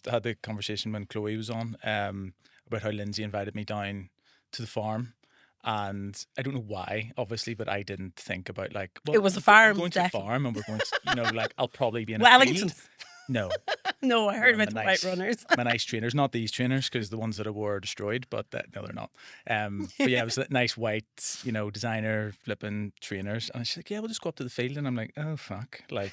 had the conversation when Chloe was on about how Lindsay invited me down to the farm. And I don't know why, obviously, but I didn't think about like, well, It was a I'm farm, going to a Declan. farm, and we're going to, like, I'll probably be in a Wellington. field. No, No, I heard Well, about the white runners. my nice trainers, not these trainers, because the ones that I wore are destroyed, but no, they're not. But yeah, it was that nice white, designer flipping trainers. And she's like, yeah, we'll just go up to the field. And I'm like, oh, fuck. Like,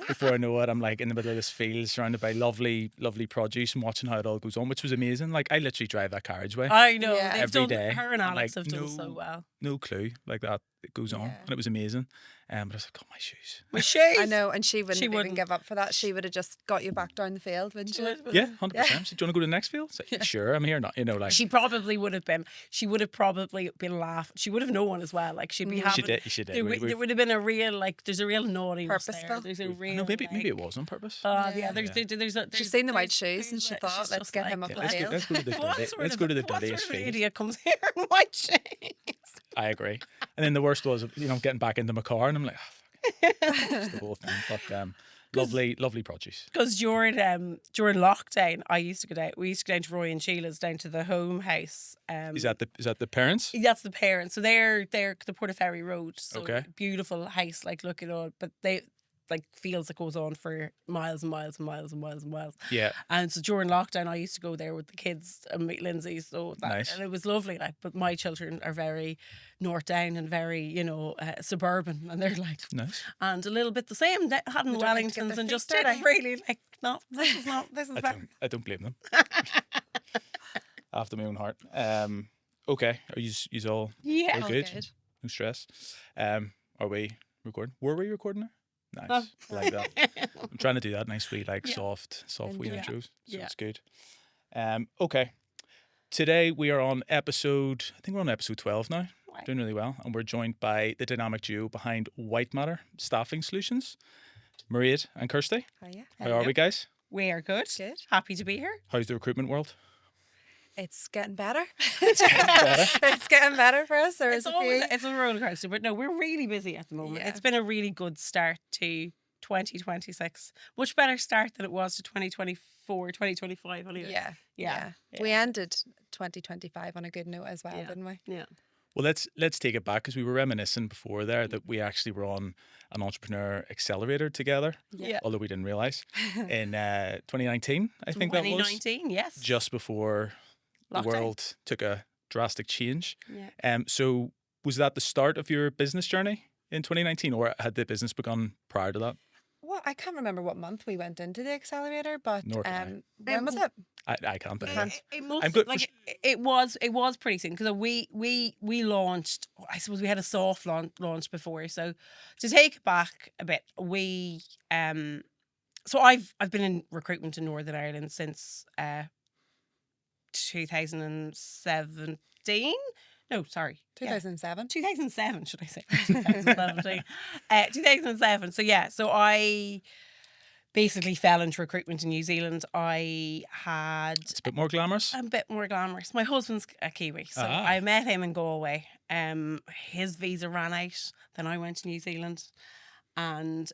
before I know it, I'm like in the middle of this field surrounded by lovely, lovely produce and watching how it all goes on, which was amazing. Like, I literally drive that carriageway I know. Yeah. They've every done, day. her and Alex like, have done so well. No clue like that. It goes on. Yeah. And it was amazing. But I was like, oh, my shoes. My shoes. I know, and she wouldn't even wouldn't. give up for that. She would have just got you back down the field, wouldn't she? Yeah, 100%. So, do you want to go to the next field? It's like, sure, I'm here. Not, like. She probably would have been. She would have probably been laughing. She would have known as well. Like she'd be having. She did. There would have been a real like. There's a real naughtiness Purposeful. there. There's a real. No, maybe it was on purpose. Yeah. There's She's seen the white shoes and she there's thought, let's just get like, him up the Let's field. go to the What dirty, sort let's of- go to the what dirtiest sort of field. idiot comes here in white shoes? I agree. And then the worst was, getting back into my car, and I'm like, oh, fuck. It's the whole thing. But lovely produce. Because during lockdown, I used to go down. We used to go down to Roy and Sheila's down to the home house. Is that the parents? That's the parents. So they're the Portaferry Road. So Okay. beautiful house, like looking on, but they like fields that goes on for miles and miles and miles and miles and miles. Yeah. And so during lockdown, I used to go there with the kids and meet Lindsay. So Nice. and it was lovely. Like, but my children are very North Down and very suburban, and they're like Nice. and a little bit the same. They had in They don't like to get Wellingtons their and feet just dirty. really like no, this is not. This is better. I don't blame them. After my own heart. Okay. Are you all Yeah. all All good? good. No stress. Are we recording? Were we recording now? Nice. No. I like that. I'm trying to do that nice wee, like Yeah. soft wee Yeah. intros. So Yeah. it's good. Okay. Today we are on episode 12 now. Right. Doing really well. And we're joined by the dynamic duo behind Whytematter Staffing Solutions, Mairead and Kirsty. Hiya. How are we, guys? We are good. Good. Happy to be here. How's the recruitment world? It's getting better. better? It's getting better for us. There is It's a roller coaster, but no, we're really busy at the moment. Yeah. It's been a really good start to 2026. Much better start than it was to 2024, 2025. Anyway. Yeah. Yeah. We ended 2025 on a good note as well, Yeah. didn't we? Yeah. Well, let's take it back, because we were reminiscing before there that we actually were on an entrepreneur accelerator together, Yeah. although we didn't realise, in 2019, I think that was, 2019, yes. just before Lockdown. the world took a drastic change. Yeah. So was that the start of your business journey in 2019, or had the business begun prior to that? Well, I can't remember what month we went into the accelerator, but Nor can when was it? I can't. Either. It must, I'm good for like it was pretty soon, because we launched. I suppose we had a soft launch before. So to take it back a bit, we so I've been in recruitment in Northern Ireland since 2017. No, sorry, 2007. 2007, should I say? 2017. 2007. So yeah, so I basically fell into recruitment in New Zealand. I had It's a bit more glamorous. a bit more glamorous. My husband's a Kiwi, so Ah. I met him in Galway. His visa ran out. Then I went to New Zealand, and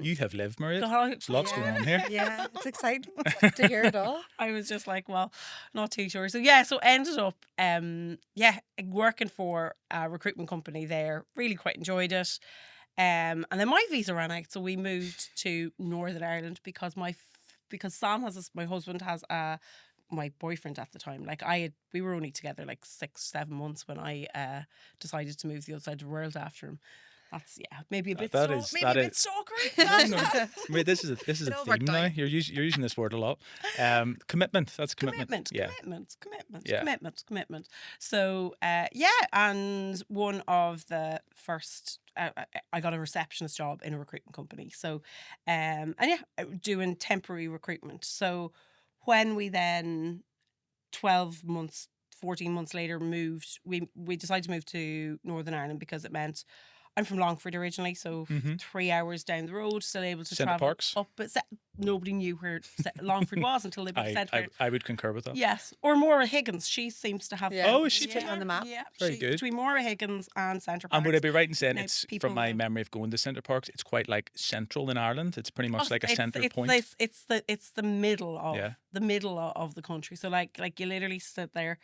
You have lived, Mairead. God, There's lots going on here. Yeah, it's exciting to hear it all. I was just like, well, not too sure. So yeah, so ended up working for a recruitment company there. Really quite enjoyed it. And then my visa ran out, so we moved to Northern Ireland because Sam has my husband has my boyfriend at the time. Like we were only together like 6-7 months when I decided to move to the other side of the world after him. That's maybe a bit That stalk- is- maybe that a bit is- stalkery. No. I mean, this is a It all theme worked now. out. You're using this word a lot. Commitment. That's commitment. Yeah. Commitment. So, and one of the first, I got a receptionist job in a recruitment company. So, doing temporary recruitment. So, when we then 14 months later moved, we decided to move to Northern Ireland because it meant I'm from Longford originally, so Mm-hmm. 3 hours down the road, still able to Centre travel Parks? up. But nobody knew where Longford was until they said where. I would concur with that. Yes, or Maura Higgins. She seems to have. Yeah, Oh, is she it's on the map. Yeah, Very good. between Maura Higgins and Centre Parks. And would I be right in saying Now, it's, people from my will- memory of going to Centre Parks, it's quite like central in Ireland. It's pretty much like a centre point. It's the middle of Yeah. of the country. So like you literally sit there,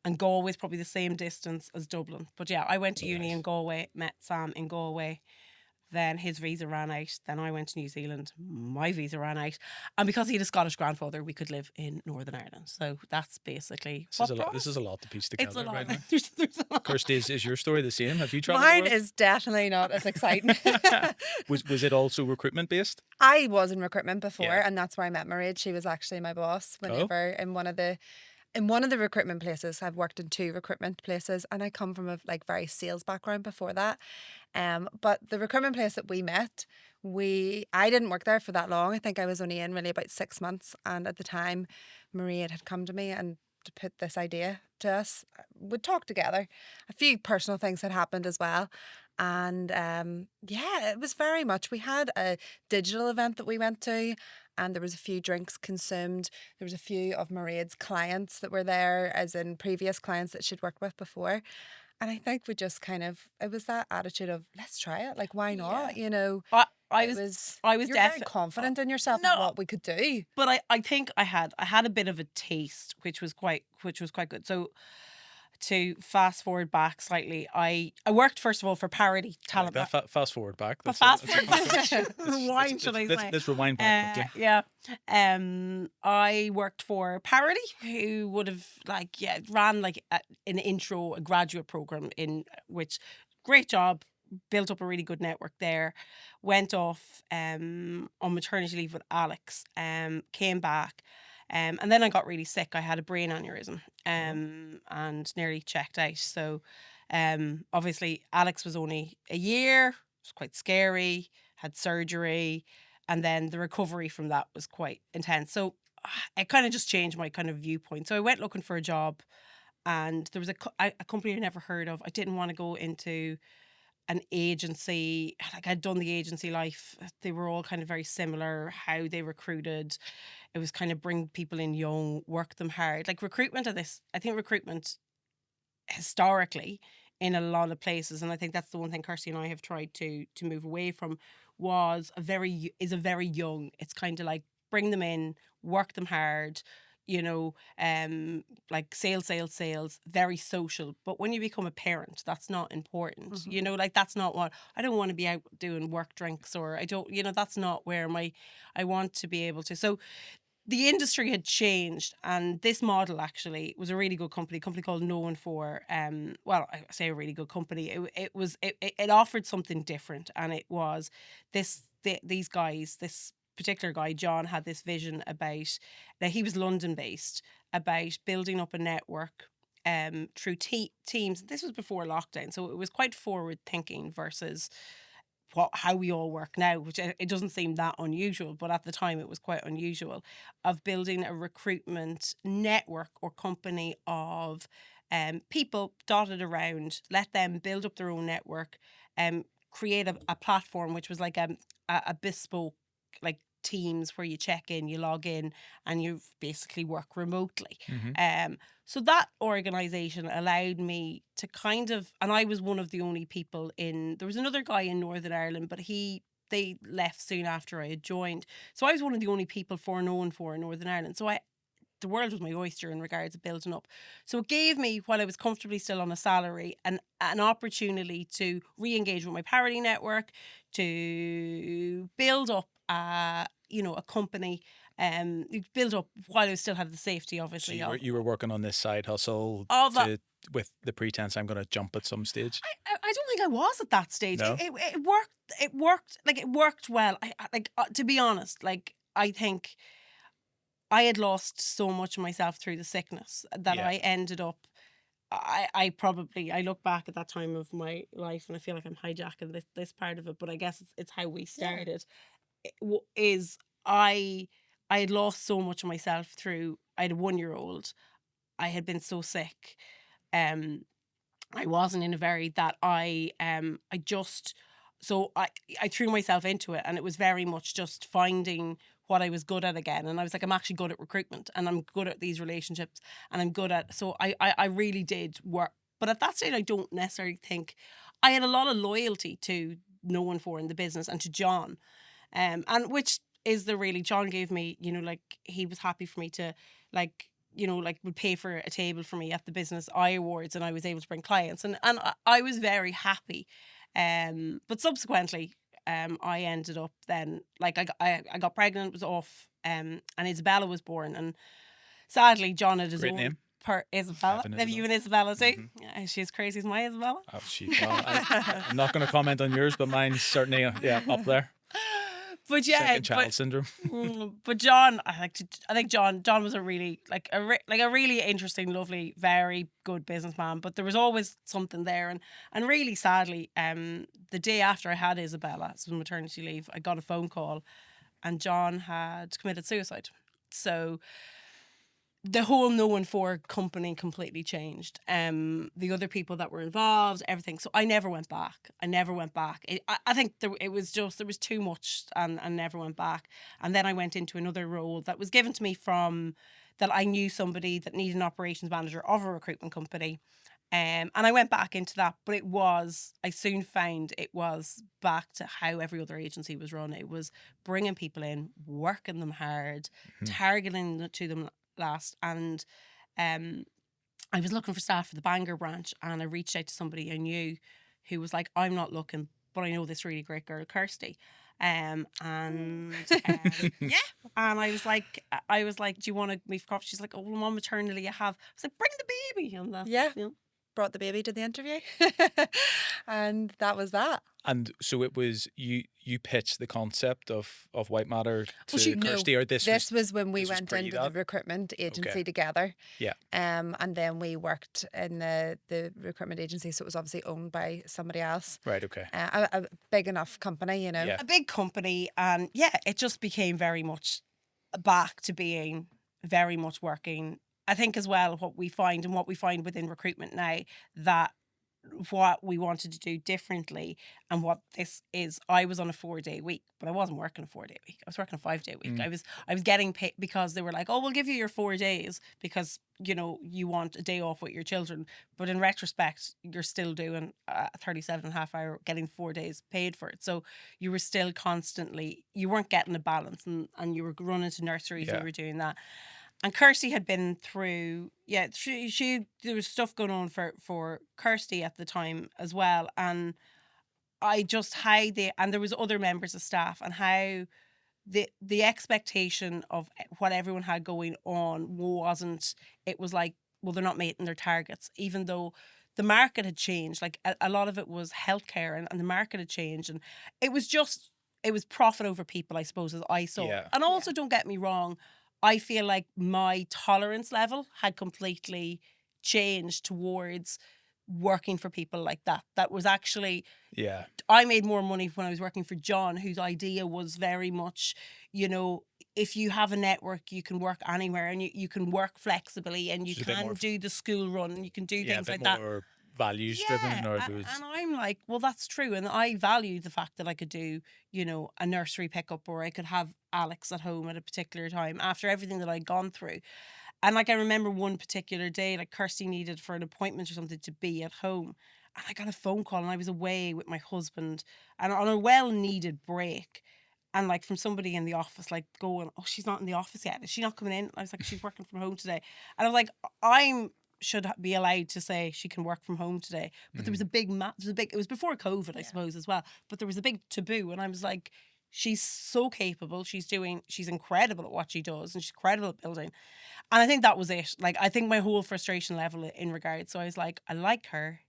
and Galway is probably the same distance as Dublin. But yeah, I went to uni in Galway, met Sam in Galway. Then his visa ran out. Then I went to New Zealand. My visa ran out. And because he had a Scottish grandfather, we could live in Northern Ireland. So that's basically This is a lot to piece together It's a lot. right now. There's a lot. Kirsty, is your story the same? Have you travelled? Mine is definitely not as exciting. Was it also recruitment based? I was in recruitment before, Yeah. and that's where I met Mairead. She was actually my boss Oh. whenever in one of the recruitment places. I've worked in 2 recruitment places, and I come from a very sales background before that. But the recruitment place that we met, I didn't work there for that long. I think I was only in really about 6 months, and at the time, Mairead had come to me and to put this idea to us. We'd talk together. A few personal things had happened as well. And yeah, it was very much. We had a digital event that we went to, and there was a few drinks consumed. There was a few of Mairead's clients that were there, as in previous clients that she'd worked with before. And I think we just it was that attitude of, let's try it. Like, why not? You know, I it was you're very definitely confident in yourself No. of what we could do. But I think I had a bit of a taste, which was quite good. So to fast forward back slightly, I worked first of all for Parody Talent. Fast forward back. But That's fast a- forward, let's- rewind, should I say? Let's rewind back quickly. Yeah. I worked for Parody, who would have ran an intro, a graduate program in which, great job, built up a really good network there. Went off on maternity leave with Alex. Came back. And then I got really sick. I had a brain aneurysm and nearly checked out. So obviously Alex was only a year. It was quite scary. Had surgery. And then the recovery from that was quite intense. So it kind of just changed my kind of viewpoint. So I went looking for a job, and there was a company I never heard of. I didn't want to go into an agency. Like, I'd done the agency life. They were all kind of very similar, how they recruited. It was kind of bring people in young, work them hard. Like, I think recruitment historically in a lot of places, and I think that's the one thing Kirsty and I have tried to move away from, is a very young. It's kind of like, bring them in, work them hard, like sales, very social. But when you become a parent, that's not important. That's not what I don't want to be out doing work drinks, or I don't, that's not where I want to be able to. So the industry had changed, and this model actually was a really good company called No One For. Well, I say a really good company. It offered something different, and it was these guys, this particular guy, John, had this vision about, now he was London based, about building up a network through teams. This was before lockdown, so it was quite forward thinking versus how we all work now, which it doesn't seem that unusual, but at the time it was quite unusual, of building a recruitment network or company of people dotted around, let them build up their own network, create a platform which was like a bespoke, like, Teams, where you check in, you log in, and you basically work remotely. So that organisation allowed me to kind of, and I was one of the only people there was another guy in Northern Ireland, but they left soon after I had joined. So I was one of the only people known for in Northern Ireland. So the world was my oyster in regards to building up. So it gave me, while I was comfortably still on a salary, an opportunity to re-engage with my Parody network, to build up a company, build up while I still had the safety, So obviously. you were working on this side hustle with the pretense, I'm going to jump at some stage. I don't think I was at that stage. No? It worked. It worked. Like, it worked well. To be honest, like, I think I had lost so much of myself through the sickness that Yeah. I ended up. I look back at that time of my life, and I feel like I'm hijacking this part of it, but I guess it's how we started. I had lost so much of myself through. I had a 1-year-old. I had been so sick, I wasn't in a very that I just so I threw myself into it, and it was very much just finding what I was good at again. And I was like, I'm actually good at recruitment, and I'm good at these relationships, and I'm good at, so I really did work. But at that stage, I don't necessarily think I had a lot of loyalty to no one for in the business and to John, and which is the really, John gave me, you know, like, he was happy for me to, like, you know, like, would pay for a table for me at the Business Eye Awards, and I was able to bring clients, and I was very happy. But subsequently, I ended up then, like, I got pregnant, was off, and Isabella was born, and sadly John had his Great own name. Isabella. Have an Have you Isabella. an Isabella too? Yeah, she's crazy as my Isabella. Oh, I'm not going to comment on yours, but mine's certainly up there. But yeah, Second child syndrome. But John, I think John was a really a really interesting, lovely, very good businessman. But there was always something there, and really sadly, the day after I had Isabella, so on maternity leave, I got a phone call, and John had committed suicide. So the whole No One For company completely changed. The other people that were involved, everything. So I never went back. I think there was too much, and never went back. And then I went into another role that was given to me from, that I knew somebody that needed an operations manager of a recruitment company. And I went back into that, but I soon found it was back to how every other agency was run. It was bringing people in, working them hard, targeting to them last. And I was looking for staff for the Bangor branch, and I reached out to somebody I knew who was like, I'm not looking, but I know this really great girl, Kirsty. Yeah. And I was like, do you want to meet for coffee? She's like, oh, well, I'm on maternity. I was like, bring the baby. And that, Yeah. you know. Brought the baby to the interview. And that was that. And so it was you pitched the concept of Whytematter to Well, Kirsty, or this was when we this was went pre into that? the recruitment agency Okay. together. Yeah. And then we worked in the recruitment agency, so it was obviously owned by somebody else. Right, okay. A big enough company, you know. Yeah. A big company, and yeah, it just became very much back to being very much working. I think as well, what we find within recruitment now, that what we wanted to do differently, and what this is, I was on a 4-day week, but I wasn't working a 4-day week. I was working a 5-day week. I was getting paid because they were like, oh, we'll give you your 4 days because, you know, you want a day off with your children. But in retrospect, you're still doing 37 and a half hour, getting 4 days paid for it. So you were still constantly, you weren't getting a balance, and you were running to nurseries and you were doing that. And Kirsty had been through, she there was stuff going on for Kirsty at the time as well. And I just, and there was other members of staff, and how the expectation of what everyone had going on wasn't, it was like, well, they're not meeting their targets, even though the market had changed. Like a lot of it was healthcare, and the market had changed, and it was profit over people, I suppose, as I saw. Yeah. And also, don't get me wrong, I feel like my tolerance level had completely changed towards working for people like that. That was actually, Yeah. I made more money when I was working for John, whose idea was very much, you know, if you have a network, you can work anywhere, and you can work flexibly, and you Just a bit can more do the school run, and you can do Yeah, a things bit like that. more values driven, or there was And I'm like, well, that's true. And I value the fact that I could do, you know, a nursery pickup, or I could have Alex at home at a particular time after everything that I'd gone through. And like, I remember one particular day, like, Kirsty needed for an appointment or something to be at home. And I got a phone call, and I was away with my husband, and on a well-needed break. And like, from somebody in the office, like, going, oh, she's not in the office yet. Is she not coming in? I was like, she's working from home today. And I was like, should be allowed to say she can work from home today. But there was a big, it was before COVID, I suppose, as well. But there was a big taboo. And I was like, she's so capable. She's incredible at what she does, and she's incredible at building. And I think that was it. Like, I think my whole frustration level in regards. So I was like, I like her.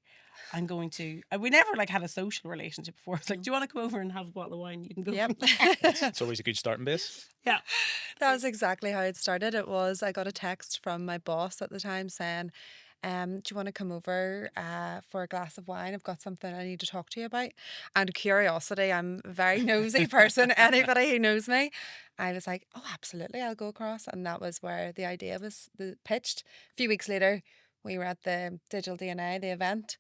I'm going to. We never like had a social relationship before. It's like, do you want to come over and have a bottle of wine? You can go. Yep. it's always a good starting base. Yeah. That was exactly how it started. I got a text from my boss at the time saying, do you want to come over for a glass of wine? I've got something I need to talk to you about. And curiosity, I'm a very nosy person. Anybody who knows me, I was like, oh, absolutely, I'll go across. And that was where the idea was pitched. A few weeks later, we were at the Digital DNA, the event,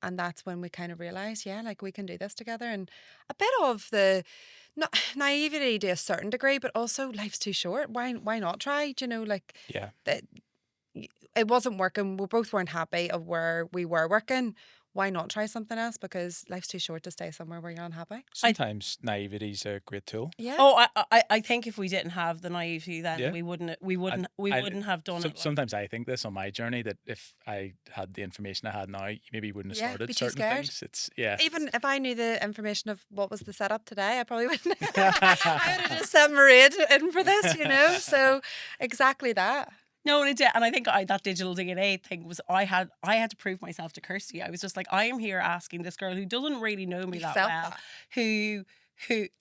and that's when we kind of realised, yeah, like we can do this together. And a bit of the naivety to a certain degree, but also life's too short. Why not try? Do you know, like Yeah. that it wasn't working. We both weren't happy of where we were working. Why not try something else? Because life's too short to stay somewhere where you're unhappy. Sometimes naivety's a great tool. Yeah. Oh, I think if we didn't have the naivety, then Yeah. we wouldn't I- have done it. Like. Sometimes I think this on my journey, that if I had the information I had now, you maybe wouldn't have Yeah, started be too certain scared. things. It's yeah. Even if I knew the information of what was the setup today, I probably wouldn't. I would have just sent Mairead in for this, you know. So exactly that. No, and it did, and I think that digital DNA thing was I had to prove myself to Kirsty. I was just like, I am here asking this girl who doesn't really know me You that felt well, that. who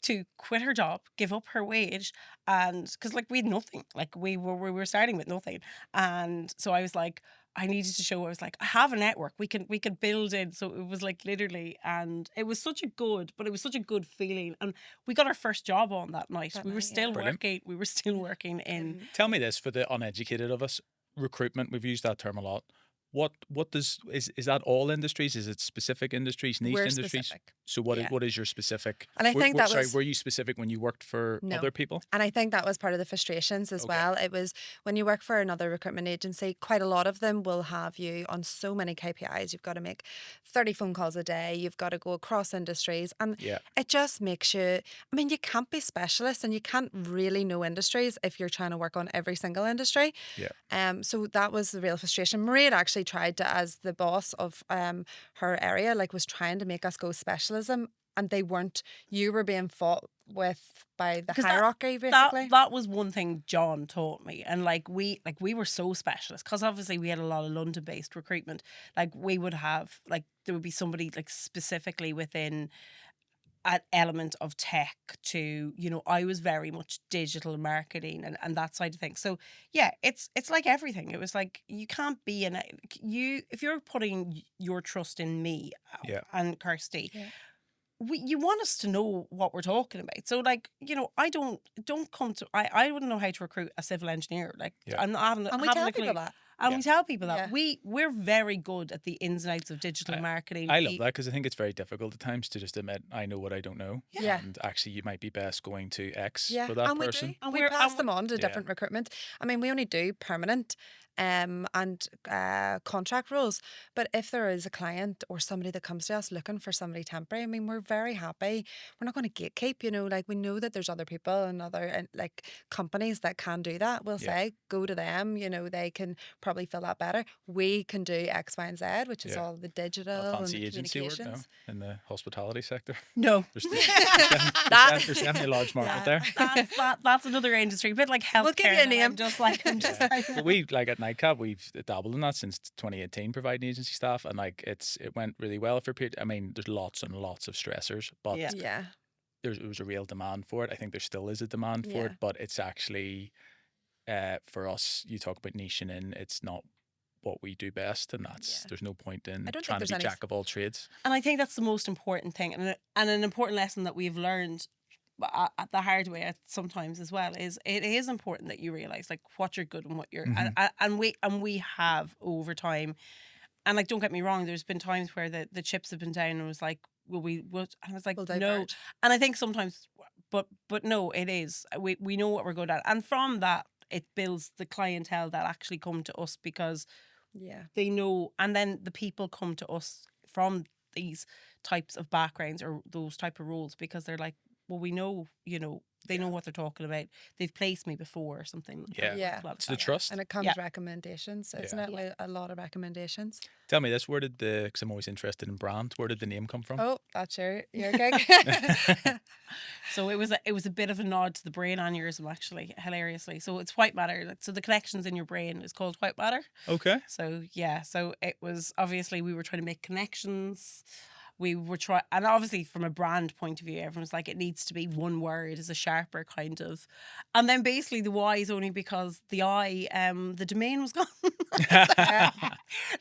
to quit her job, give up her wage, and because like we had nothing, like we were starting with nothing, and so I was like, I needed to show. I was like, I have a network. We can build in. So it was like literally, and it was such a good feeling. And we got our first job on that night. That We were night, still yeah. Brilliant. working. We were still working in. Tell me this, for the uneducated of us, recruitment. We've used that term a lot. What is that all industries? Is it specific industries, niche We're industries? specific. So what Yeah. is your specific? And I think that sorry, was- were you specific when you worked for No. other people? And I think that was part of the frustrations as Okay. well. It was when you work for another recruitment agency, quite a lot of them will have you on so many KPIs. You've got to make 30 phone calls a day. You've got to go across industries. And Yeah. it just makes you, I mean, you can't be specialist and you can't really know industries if you're trying to work on every single industry. Yeah. So that was the real frustration. Mairead actually tried to, as the boss of her area, like was trying to make us go specialism, and they weren't. You were being fought with by the Because hierarchy, basically. That was one thing John taught me, and we were so specialist because obviously we had a lot of London based recruitment. Like we would have there would be somebody like specifically within an element of tech to, I was very much digital marketing and that side of things. So yeah, it's like everything. It was like, you can't be if you're putting your trust in me Yeah. and Kirsty, Yeah. you want us to know what we're talking about. So I don't come to, I wouldn't know how to recruit a civil engineer. Like Yeah. I'm not having and we having tell a clue. people that. And Yeah. we tell people that Yeah. we're very good at the ins and outs of digital marketing. I love that, because I think it's very difficult at times to just admit I know what I don't know. Yeah. And actually, you might be best going to X Yeah, for that and person. we do. And We we're- pass and them on to Yeah. different recruitment. I mean, we only do permanent and contract roles. But if there is a client or somebody that comes to us looking for somebody temporary, I mean, we're very happy. We're not going to gatekeep, like we know that there's other people and other like companies that can do that. We'll Yeah. say, go to them, they can probably fill that better. We can do X, Y, and Z, which is Yeah. all the digital Not and fancy the agency work now communications. in the hospitality sector. No. There's That- definitely a large market there. That's another industry, a bit like healthcare. We'll give you a that I'm name. just like But we, like at Nightcap, we've dabbled in that since 2018, providing agency staff, and like it went really well for a period. I mean, there's lots and lots of stressors, but Yeah. Yeah. there was a real demand for it. I think there still is a demand for Yeah. it, but it's actually for us. You talk about niching in; it's not what we do best, and that's Yeah. there's no point in I don't think trying to there's be any- jack of all trades. And I think that's the most important thing, and an important lesson that we've learned at the hard way sometimes as well is it is important that you realize like what you're good and what you're and we have over time, and like don't get me wrong, there's been times where the chips have been down and it was like, will we what, and I was like, We'll no. diverge. And I think sometimes but no, it is we know what we're good at, and from that it builds the clientele that actually come to us because Yeah. they know, and then the people come to us from these types of backgrounds or those type of roles because they're like, well, we know, they know what they're talking about. They've placed me before or something. Yeah. Yeah. It's the trust. And it comes Yeah. recommendations, isn't Yeah. it? Like a lot of recommendations. Tell me this: where did because I'm always interested in brand. Where did the name come from? Oh, that's your gig. So it was a bit of a nod to the brain aneurysm, actually, hilariously. So it's Whytematter. So the connections in your brain is called Whytematter. Okay. So yeah, so it was obviously we were trying to make connections. We were trying, and obviously from a brand point of view, everyone's like, it needs to be one word, is a sharper kind of. And then basically the Y is only because the I, the domain was gone.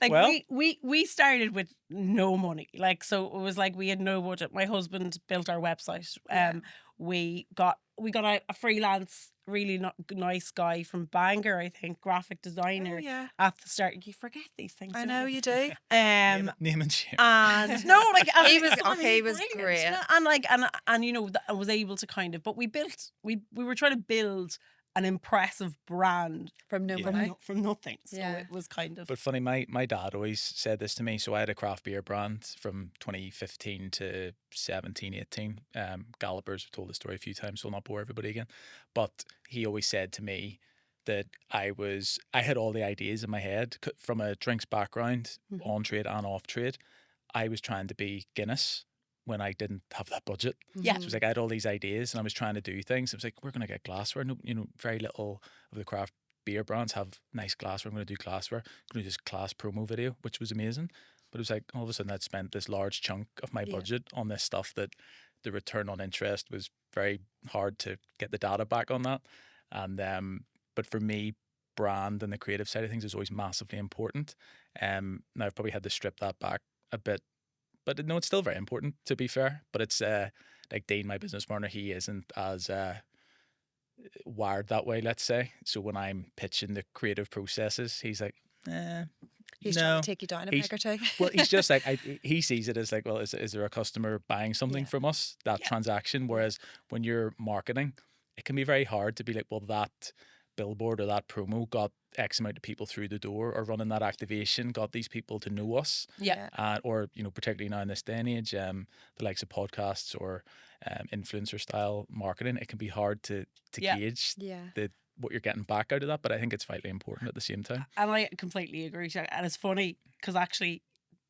Like Well- we started with no money. Like, so it was like we had no budget. My husband built our website. Yeah. We got we got a freelance, really nice guy from Bangor, I think, graphic designer Oh, yeah. at the start. You forget these things. I don't know you do. Name and shame. And no, like He was- Simon, he he's was brilliant, great. you know, and you know, I was able to kind of, but we were trying to build an impressive brand From nobody. from nothing. So Yeah. it was kind of But funny, my dad always said this to me. So I had a craft beer brand from 2015 to 17, 18. Gallopers, I've told the story a few times, so I'll not bore everybody again. But he always said to me that I had all the ideas in my head from a drinks background, on trade and off trade. I was trying to be Guinness when I didn't have that budget. Yeah. So it was like I had all these ideas and I was trying to do things. I was like, we're going to get glassware. No, you know, very little of the craft beer brands have nice glassware. I'm going to do glassware. I'm going to do this class promo video, which was amazing. But it was like all of a sudden I'd spent this large chunk of my budget on this stuff that the return on interest was very hard to get the data back on that. And but for me, brand and the creative side of things is always massively important. Now I've probably had to strip that back a bit. But no, it's still very important, to be fair. But it's like Dean, my business partner, he isn't as wired that way, let's say. So when I'm pitching the creative processes, he's like, He's no. trying to take you down a peg or two. Well, he's just like, he sees it as like, well, is there a customer buying something from us, that transaction? Whereas when you're marketing, it can be very hard to be like, well, that billboard or that promo got X amount of people through the door, or running that activation got these people to know us. Yeah. Or, you know, particularly now in this day and age, the likes of podcasts or influencer style marketing, it can be hard to gauge what you're getting back out of that. But I think it's vitally important at the same time. And I completely agree. And it's funny because actually,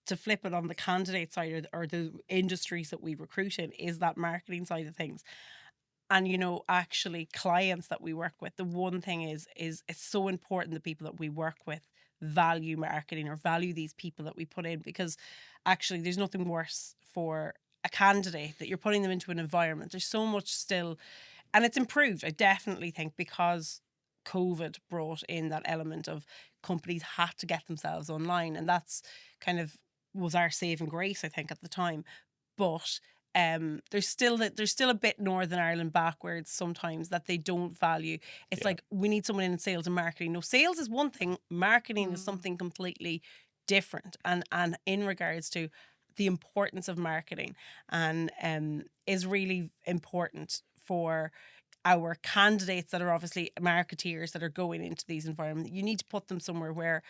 to flip it on the candidate side or the industries that we recruit in, is that marketing side of things. And, you know, actually clients that we work with, the one thing is it's so important the people that we work with value marketing or value these people that we put in, because actually there's nothing worse for a candidate that you're putting them into an environment. There's so much still, and it's improved, I definitely think, because COVID brought in that element of companies had to get themselves online. And that's kind of was our saving grace, I think, at the time. But there's still a bit Northern Ireland backwards sometimes that they don't value. It's like, we need someone in sales and marketing. No, sales is one thing, marketing is something completely different. And in regards to the importance of marketing, and is really important for our candidates that are obviously marketeers that are going into these environments. You need to put them somewhere where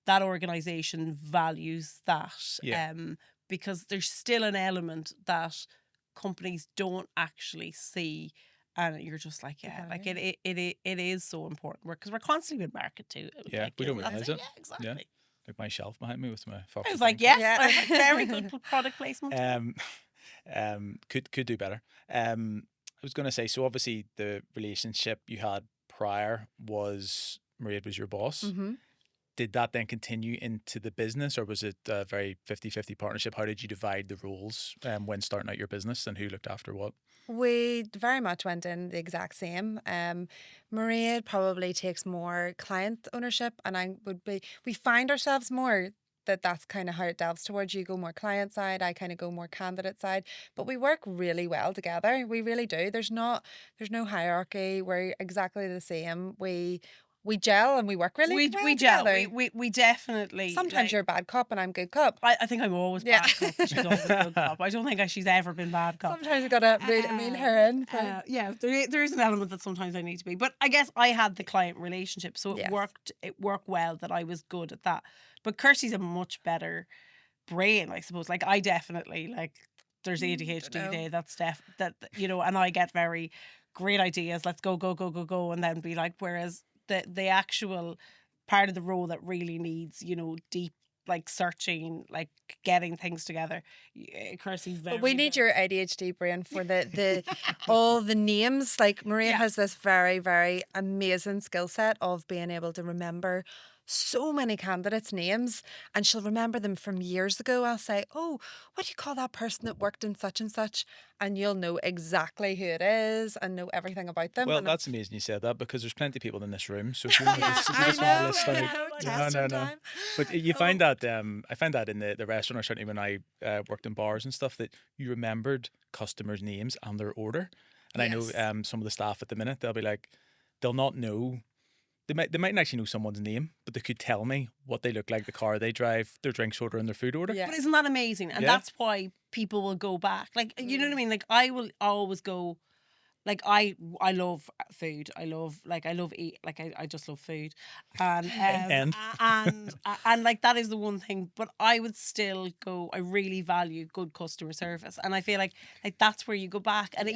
that organisation values that. Because there's still an element that companies don't actually see, and you're just like, like it is so important because we're constantly being marketed to. Yeah, like, we don't realise it. Yeah, exactly. Yeah. Like my shelf behind me with my Fox. I was like, yes, Yeah. I was like, very good product placement. Could do better. I was going to say, so obviously the relationship you had prior was Mairead was your boss. Mm-hmm. Did that then continue into the business, or was it a very 50-50 partnership? How did you divide the roles when starting out your business, and who looked after what? We very much went in the exact same. Mairead probably takes more client ownership, and we find ourselves more that's kind of how it delves towards. You go more client side, I kind of go more candidate side, but we work really well together. We really do. There's no hierarchy. We're exactly the same. We gel and we work really well together. We definitely. Sometimes you're a bad cop and I'm good cop. I think I'm always bad cop and she's always good cop. I don't think she's ever been bad cop. Sometimes you gotta reel her in. Yeah, there is an element that sometimes I need to be. But I guess I had the client relationship, so it worked well that I was good at that. But Kirsty's a much better brain, I suppose. Like, I definitely, like, there's ADHD there. That's that you know, and I get very great ideas. Let's go, and then be like, whereas the actual part of the role that really needs, you know, deep, like, searching, like, getting things together, Kirsty's very. But we need your ADHD brain for the all the names. Like, Mairead has this very, very amazing skill set of being able to remember so many candidates' names, and she'll remember them from years ago. I'll say, oh, what do you call that person that worked in such and such? And you'll know exactly who it is and know everything about them. Well, and that's amazing you said that, because there's plenty of people in this room. So if you want to just want to list out, no. But you find that I find that in the restaurant, or certainly when I worked in bars and stuff, that you remembered customers' names and their order. And I know Yes. some of the staff at the minute, they'll be like, they'll not know. They mightn't actually know someone's name, but they could tell me what they look like, the car they drive, their drinks order, and their food order. Yeah. But isn't that amazing? And Yeah. that's why people will go back. Like, you know what I mean? Like, I will always go. Like, I love food. I love eat. Like, I just love food, and And and like that is the one thing. But I would still go. I really value good customer service, and I feel like that's where you go back. And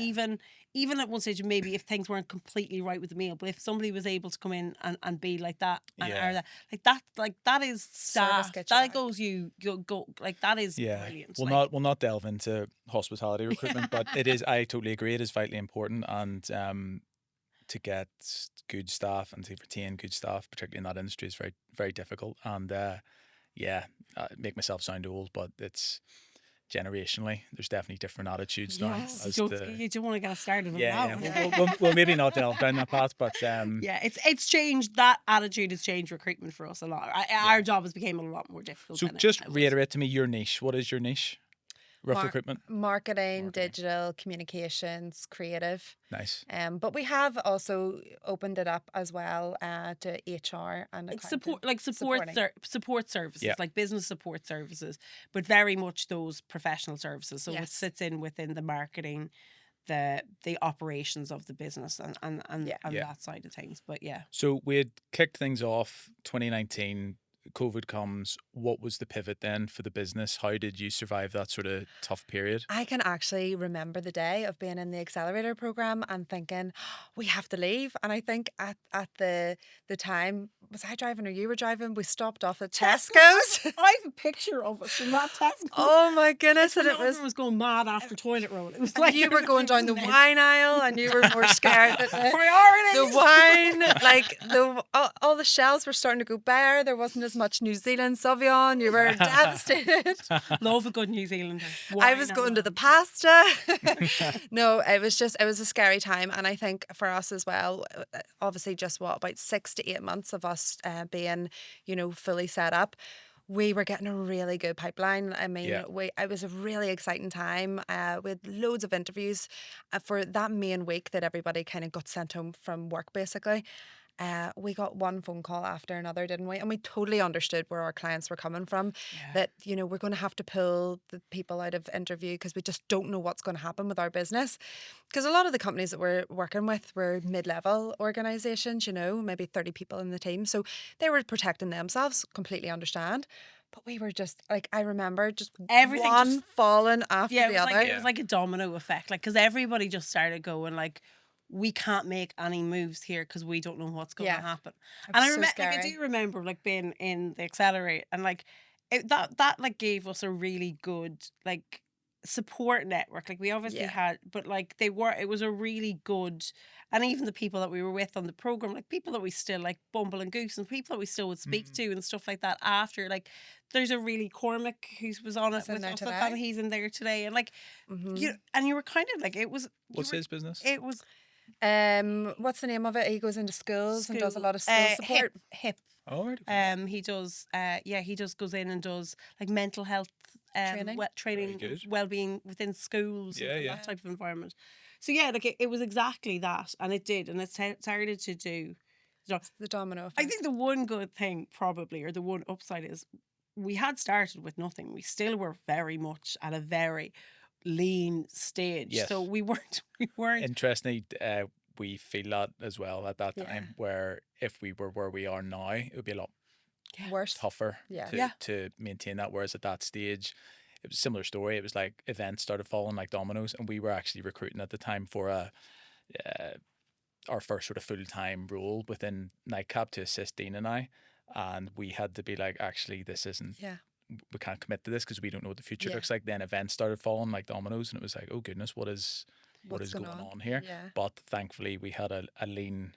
even at one stage, maybe if things weren't completely right with the meal, but if somebody was able to come in and be like that and Yeah. are that that is staff. get you That back. goes you go like that is yeah, brilliant. we'll like, not delve into hospitality recruitment, but it is. I totally agree. It is vitally important, and to get good staff and to retain good staff, particularly in that industry, is very very difficult. And make myself sound old, but it's generationally. There's definitely different attitudes now. yes, As you don't want to get started on yeah, that. yeah. one. We'll maybe not delve down that path, but Yeah, it's changed. That attitude has changed recruitment for us a lot. Our job has become a lot more difficult. So than just it was. reiterate to me your niche. What is your niche? Rough recruitment. Marketing, digital, communications, creative. Nice. But we have also opened it up as well to HR and Like accounting. support Supporting. services, Yeah. like business support services, but very much those professional services. So it Yes. sits in within the marketing, the operations of the business, and Yeah. that side of things. But yeah. So we had kicked things off 2019. COVID comes. What was the pivot then for the business? How did you survive that sort of tough period? I can actually remember the day of being in the accelerator program and thinking, we have to leave. And I think at the time, was I driving or you were driving? We stopped off at Tesco's. I have a picture of us from that test. Oh my goodness. And it was, Everyone was going mad after toilet roll. It was and you were going down the wine aisle and you were more scared that priorities. the wine, like all the shelves were starting to go bare. There wasn't as much New Zealand Sauvignon. You were devastated. Love a good New Zealander. I was going to the pasta. No, it was a scary time. And I think for us as well, obviously just about 6 to 8 months of us being, fully set up. We were getting a really good pipeline. I mean, Yeah. it was a really exciting time. We had loads of interviews for that main week that everybody kind of got sent home from work, basically. We got one phone call after another, didn't we? And we totally understood where our clients were coming from. Yeah. That, we're going to have to pull the people out of interview because we just don't know what's going to happen with our business. Because a lot of the companies that we're working with were mid-level organisations, maybe 30 people in the team. So they were protecting themselves, completely understand. But we were just, I remember just Everything one just- falling after Yeah, the it was other. like it was like a domino effect. Like, because everybody just started going like, we can't make any moves here because we don't know what's going Yeah. to happen. It And I was so remember, I scary. do remember like being in the accelerate and like that like gave us a really good like support network. Like we obviously Yeah. had, but like it was a really good, and even the people that we were with on the program, like people that we still like Bumble and Goose and people that we still would speak to and stuff like that after. Like there's a really Cormac who was on it He's in with there us, today. and he's in there today, and like you were kind of like it was. What's his business? It was What's the name of it? He goes into schools and does a lot of school uh, support. Hip. Oh, right. Okay. He does. He just goes in and does like mental health Training. training, Very good. well-being within schools, Yeah, and yeah. that type of environment. So yeah, like it was exactly that, and it did, and it started to do. The domino effect. I think the one good thing, probably, or the one upside is we had started with nothing. We still were very much at a very lean stage. Yes. So we weren't. Interestingly, we feel that as well at that Yeah. time, where if we were where we are now, it would be a lot Worse. tougher Yeah. to, Yeah. to maintain that. Whereas at that stage, it was a similar story. It was like events started falling like dominoes, and we were actually recruiting at the time for our first sort of full-time role within Nightcap to assist Dean and I. And we had to be like, actually, this isn't, Yeah. we can't commit to this because we don't know what the future Yeah. looks like. Then events started falling like dominoes, and it was like, oh goodness, what is What's going on here? Yeah. But thankfully, we had a lean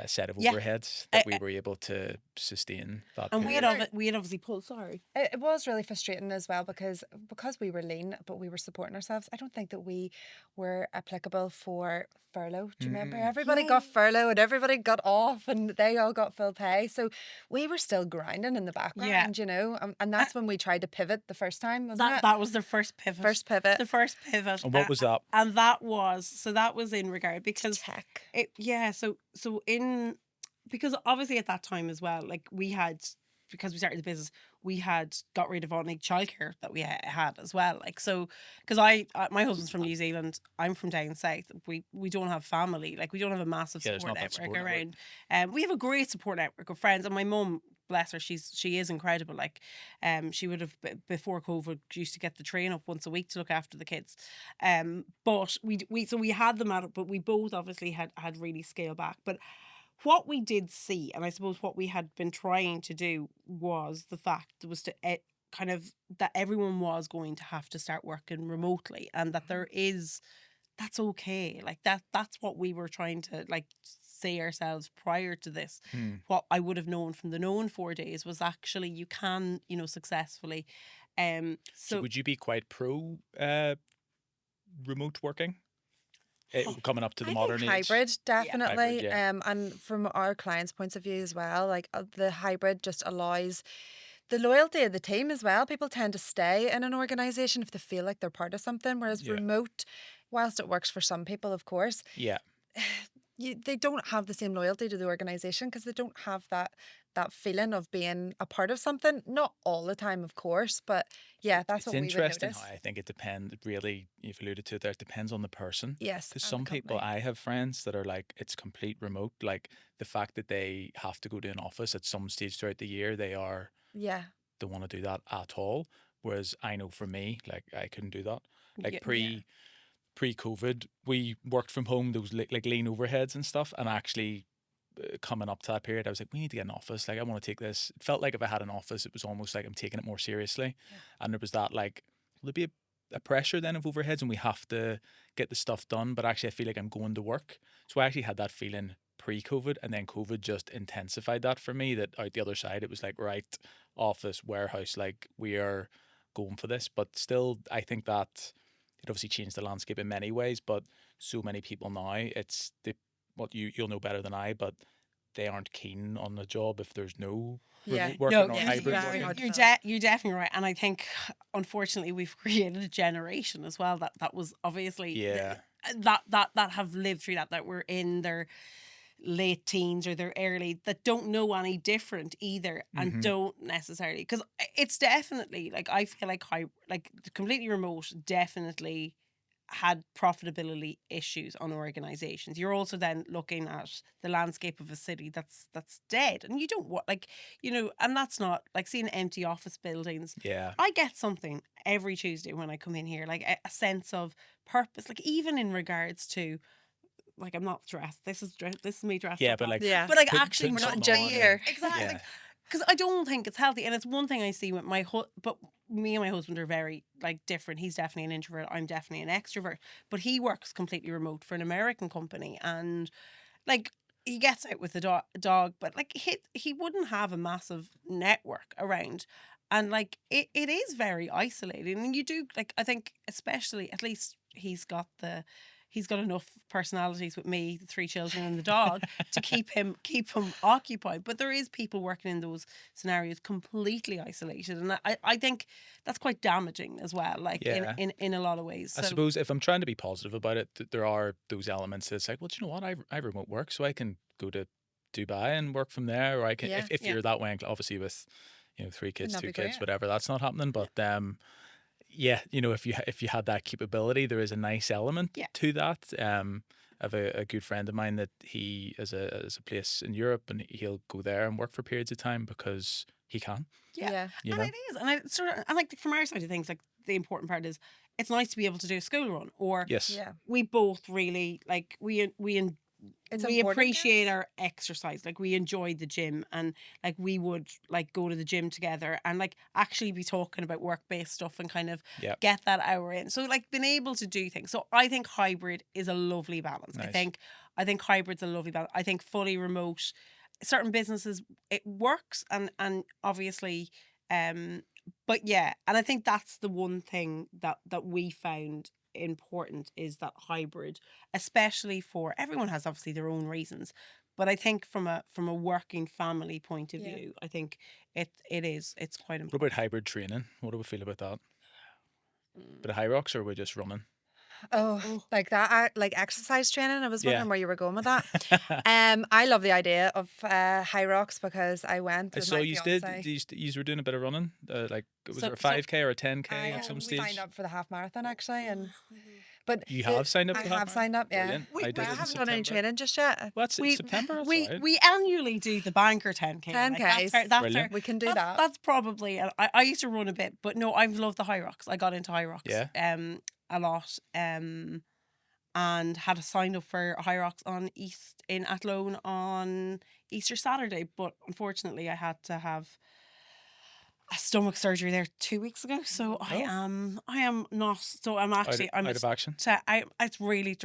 set of Yeah. overheads that we were able to sustain that And period. we had obviously pulled. Sorry. It was really frustrating as well because we were lean, but we were supporting ourselves. I don't think that we were applicable for furlough. Do you remember? Everybody got furlough and everybody got off and they all got full pay. So we were still grinding in the background, you know, and that's when we tried to pivot the first time, wasn't it? That was their first pivot. First pivot. The first pivot. And what was that? And that was in regard because Tech. because obviously at that time as well, like because we started the business, we had got rid of any childcare that we had as well. Like, so, because my husband's from New Zealand, I'm from down south. We don't have family, like we don't have a massive Yeah, there's support not that network support around. We have a great support network of friends, and my mum, bless her, she is incredible. Like, she would have before COVID used to get the train up once a week to look after the kids. But we had them at it, but we both obviously had really scaled back. But what we did see, and I suppose what we had been trying to do was the fact was to kind of that everyone was going to have to start working remotely, and that that's okay. Like that's what we were trying to like say ourselves prior to this. What I would have known from the known 4 days was actually you can, successfully. So would you be quite pro remote working? Coming up to the modern age. Hybrid, definitely. Hybrid, yeah. And from our clients' points of view as well, like the hybrid just allows the loyalty of the team as well. People tend to stay in an organisation if they feel like they're part of something, whereas remote, whilst it works for some people, of course, they don't have the same loyalty to the organisation because they don't have that feeling of being a part of something. Not all the time, of course, but yeah, that's what we would notice. It's interesting how I think it depends. Really, you've alluded to it there. It depends on the person. Yes, because some people, I have friends that are like it's complete remote. Like the fact that they have to go to an office at some stage throughout the year, they don't want to do that at all. Whereas I know for me, like I couldn't do that. Like pre-COVID, we worked from home. Those like lean overheads and stuff, and actually. Coming up to that period, I was like, we need to get an office. Like, I want to take this. It felt like if I had an office, it was almost like I'm taking it more seriously. And there was that, like, will there be a pressure then of overheads and we have to get the stuff done? But actually, I feel like I'm going to work. So I actually had that feeling pre-COVID, and then COVID just intensified that for me, that out the other side, it was like, right, office, warehouse, like, we are going for this. But still, I think that it obviously changed the landscape in many ways, but so many people now, it's what you'll know better than I, but they aren't keen on the job if there's no remote working or hybrid working. You're definitely right, and I think unfortunately we've created a generation as well that was obviously that have lived through that were in their late teens or their early, that don't know any different either, and don't necessarily, because it's definitely like I feel like completely remote definitely had profitability issues on organizations. You're also then looking at the landscape of a city that's dead, and you don't want and that's not like seeing empty office buildings. I get something every Tuesday when I come in here, like a sense of purpose, like even in regards to like I'm not dressed. This is me dressed. But like actually we're not in gym here. Exactly. Yeah. Because I don't think it's healthy, and it's one thing I see with but me and my husband are very like different. He's definitely an introvert. I'm definitely an extrovert. But he works completely remote for an American company, and like he gets out with the dog, but like he wouldn't have a massive network around, and like it is very isolating. And you do like I think especially at least he's got enough personalities with me, the 3 children and the dog, to keep him occupied. But there is people working in those scenarios completely isolated, and I think that's quite damaging as well. Like in a lot of ways. So, I suppose if I'm trying to be positive about it, there are those elements that's like, well, do you know what? I remote work, so I can go to Dubai and work from there, or I can if you're that way. Obviously with 3 kids, 2 kids, whatever, that's not happening. But if you had that capability, there is a nice element to that. I have a good friend of mine that he is a place in Europe, and he'll go there and work for periods of time because he can. And it is, and I and like from our side of things, like the important part is it's nice to be able to do a school run, or we both really like we appreciate our exercise. Like we enjoy the gym, and like we would like go to the gym together and like actually be talking about work-based stuff and kind of get that hour in. So like being able to do things. So I think hybrid is a lovely balance. Nice. I think hybrid's a lovely balance. I think fully remote, certain businesses it works, and obviously, but yeah, and I think that's the one thing that we found important is that hybrid, especially for everyone has obviously their own reasons, but I think from a working family point of Yeah. view, I think it's quite What important. about hybrid training? What do we feel about that? Bit of high rocks, or are we just running? Oh, like that, like exercise training. I was Yeah. wondering where you were going with that. I love the idea of high rocks because I went I with saw my you fiance. did. You were doing a bit of running. Like, was So- there a so 5K or a 10K I at some stage? signed up for the half marathon actually, and but You have signed up I for the half have marathon? signed up. Yeah, Brilliant. I but did I it in haven't done any September. training just yet. Well, that's We September. That's we all right. we annually do the banker 10K. 10Ks. That's Brilliant. We can do that's, that. That's probably. I used to run a bit, but no, I've loved the high rocks. I got into high rocks. Yeah. A lot. And had signed up for high rocks in Athlone on Easter Saturday, but unfortunately I had to have a stomach surgery there 2 weeks ago. So I am not. So I'm actually I'm out of action. It's really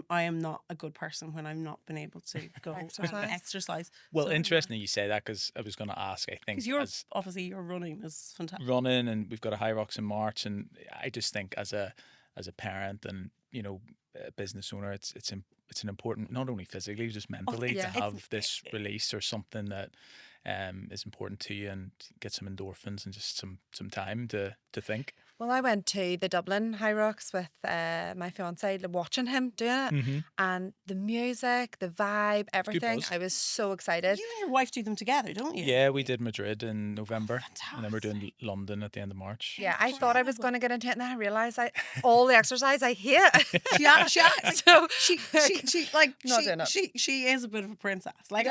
I am not a good person when I'm not been able to go Exercise. and exercise. Well, So, interesting you say that because I was going to ask. I think because you're as obviously your running is fantastic. running, and we've got a high rocks in March, and I just think as a parent and a business owner, it's an important, not only physically, just mentally, yeah. to have this release or something that is important to you, and get some endorphins and just some time to think. Well, I went to the Dublin High Rocks with my fiance, watching him doing it, Mm-hmm. and the music, the vibe, everything. buzz. I was so excited. You and your wife do them together, don't you? Yeah, we did Madrid in November, and then we're doing Fantastic. London at the end of March. Yeah, I thought I was going to get into it, and then I realised all the exercise I hate. So not doing it. She is a bit of a princess. I'll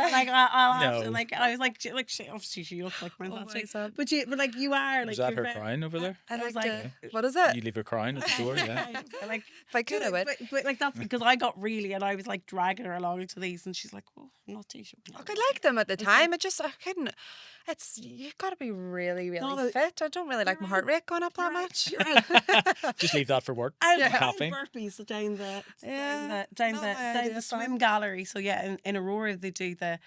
have to, No. I was like she obviously she looks like a princess. my God. but you are like Is that you're her very- crown over there? I I was like like, to, what is it? You leave her crown at the door, yeah. like If I could, I would. but like that's because I got really, and I was like dragging her along to these, and she's like, "Oh, I'm not too sure." I like them at the time. I couldn't. You've got to be really, really No, fit. I don't really like my heart rate going up that much. Just leave that for work. I Yeah. Caffeine. burpees down the Yeah, down not the my down idea, the fine. swim gallery. So yeah, in Aurora they do the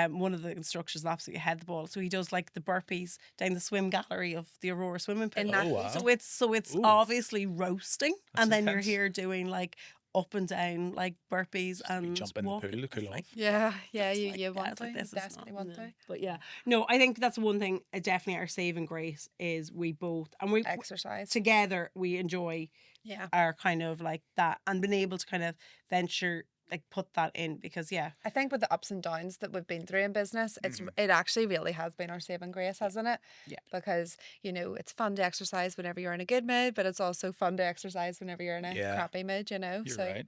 one of the instructors absolutely head the ball. So he does like the burpees down the swim gallery of the Aurora swimming pool. In that- Oh, wow. So it's Ooh. obviously roasting, That's and then intense. you're here doing like up and down like burpees You and jump in the walking. pool to cool It's like, off. Yeah, it's you like, want it's to. like, You this is definitely not- want no. to. But yeah, no, I think that's one thing. Definitely our saving grace is we both and we Exercise. together we enjoy Yeah. are kind of like that, and been able to kind of venture like put that in because I think with the ups and downs that we've been through in business, it actually really has been our saving grace, hasn't it? Yeah. Because, it's fun to exercise whenever you're in a good mood, but it's also fun to exercise whenever you're in a Yeah. crappy mood, You're so right.